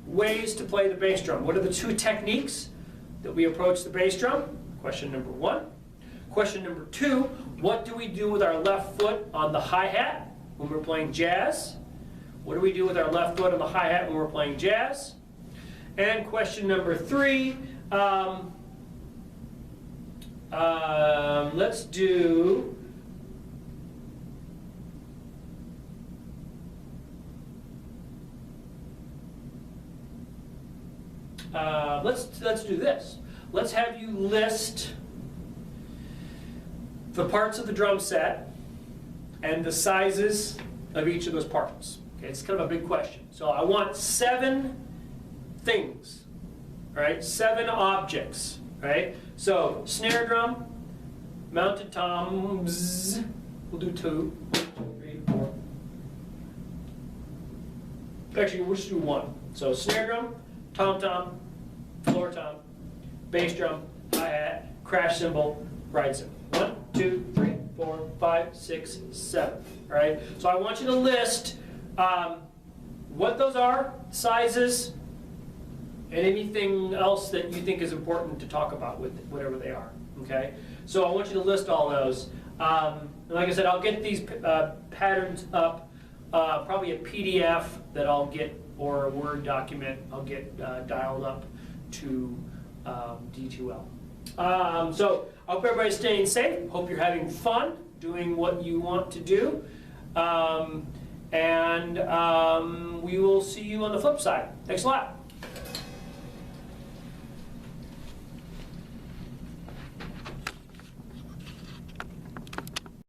S1: ways to play the bass drum? What are the 2 techniques that we approach the bass drum? Question number 1. Question number 2, what do we do with our left foot on the hi-hat when we're playing jazz? What do we do with our left foot on the hi-hat when we're playing jazz? And question number 3, let's do let's do this. Let's have you list the parts of the drum set and the sizes of each of those parts. Okay, it's kind of a big question. So I want 7 things, right? 7 objects, right? So snare drum, mounted toms, we'll do 2, 3, 4. Actually, we'll just do 1. So snare drum, tom-tom, floor tom, bass drum, hi-hat, crash cymbal, ride cymbal. 1, 2, 3, 4, 5, 6, 7. All right. So I want you to list what those are, sizes, and anything else that you think is important to talk about with whatever they are. Okay. So I want you to list all those. And like I said, I'll get these patterns up, probably a PDF that I'll get, or a Word document I'll get dialed up to D2L. So I hope everybody's staying safe. Hope you're having fun doing what you want to do. And we will see you on the flip side. Thanks a lot.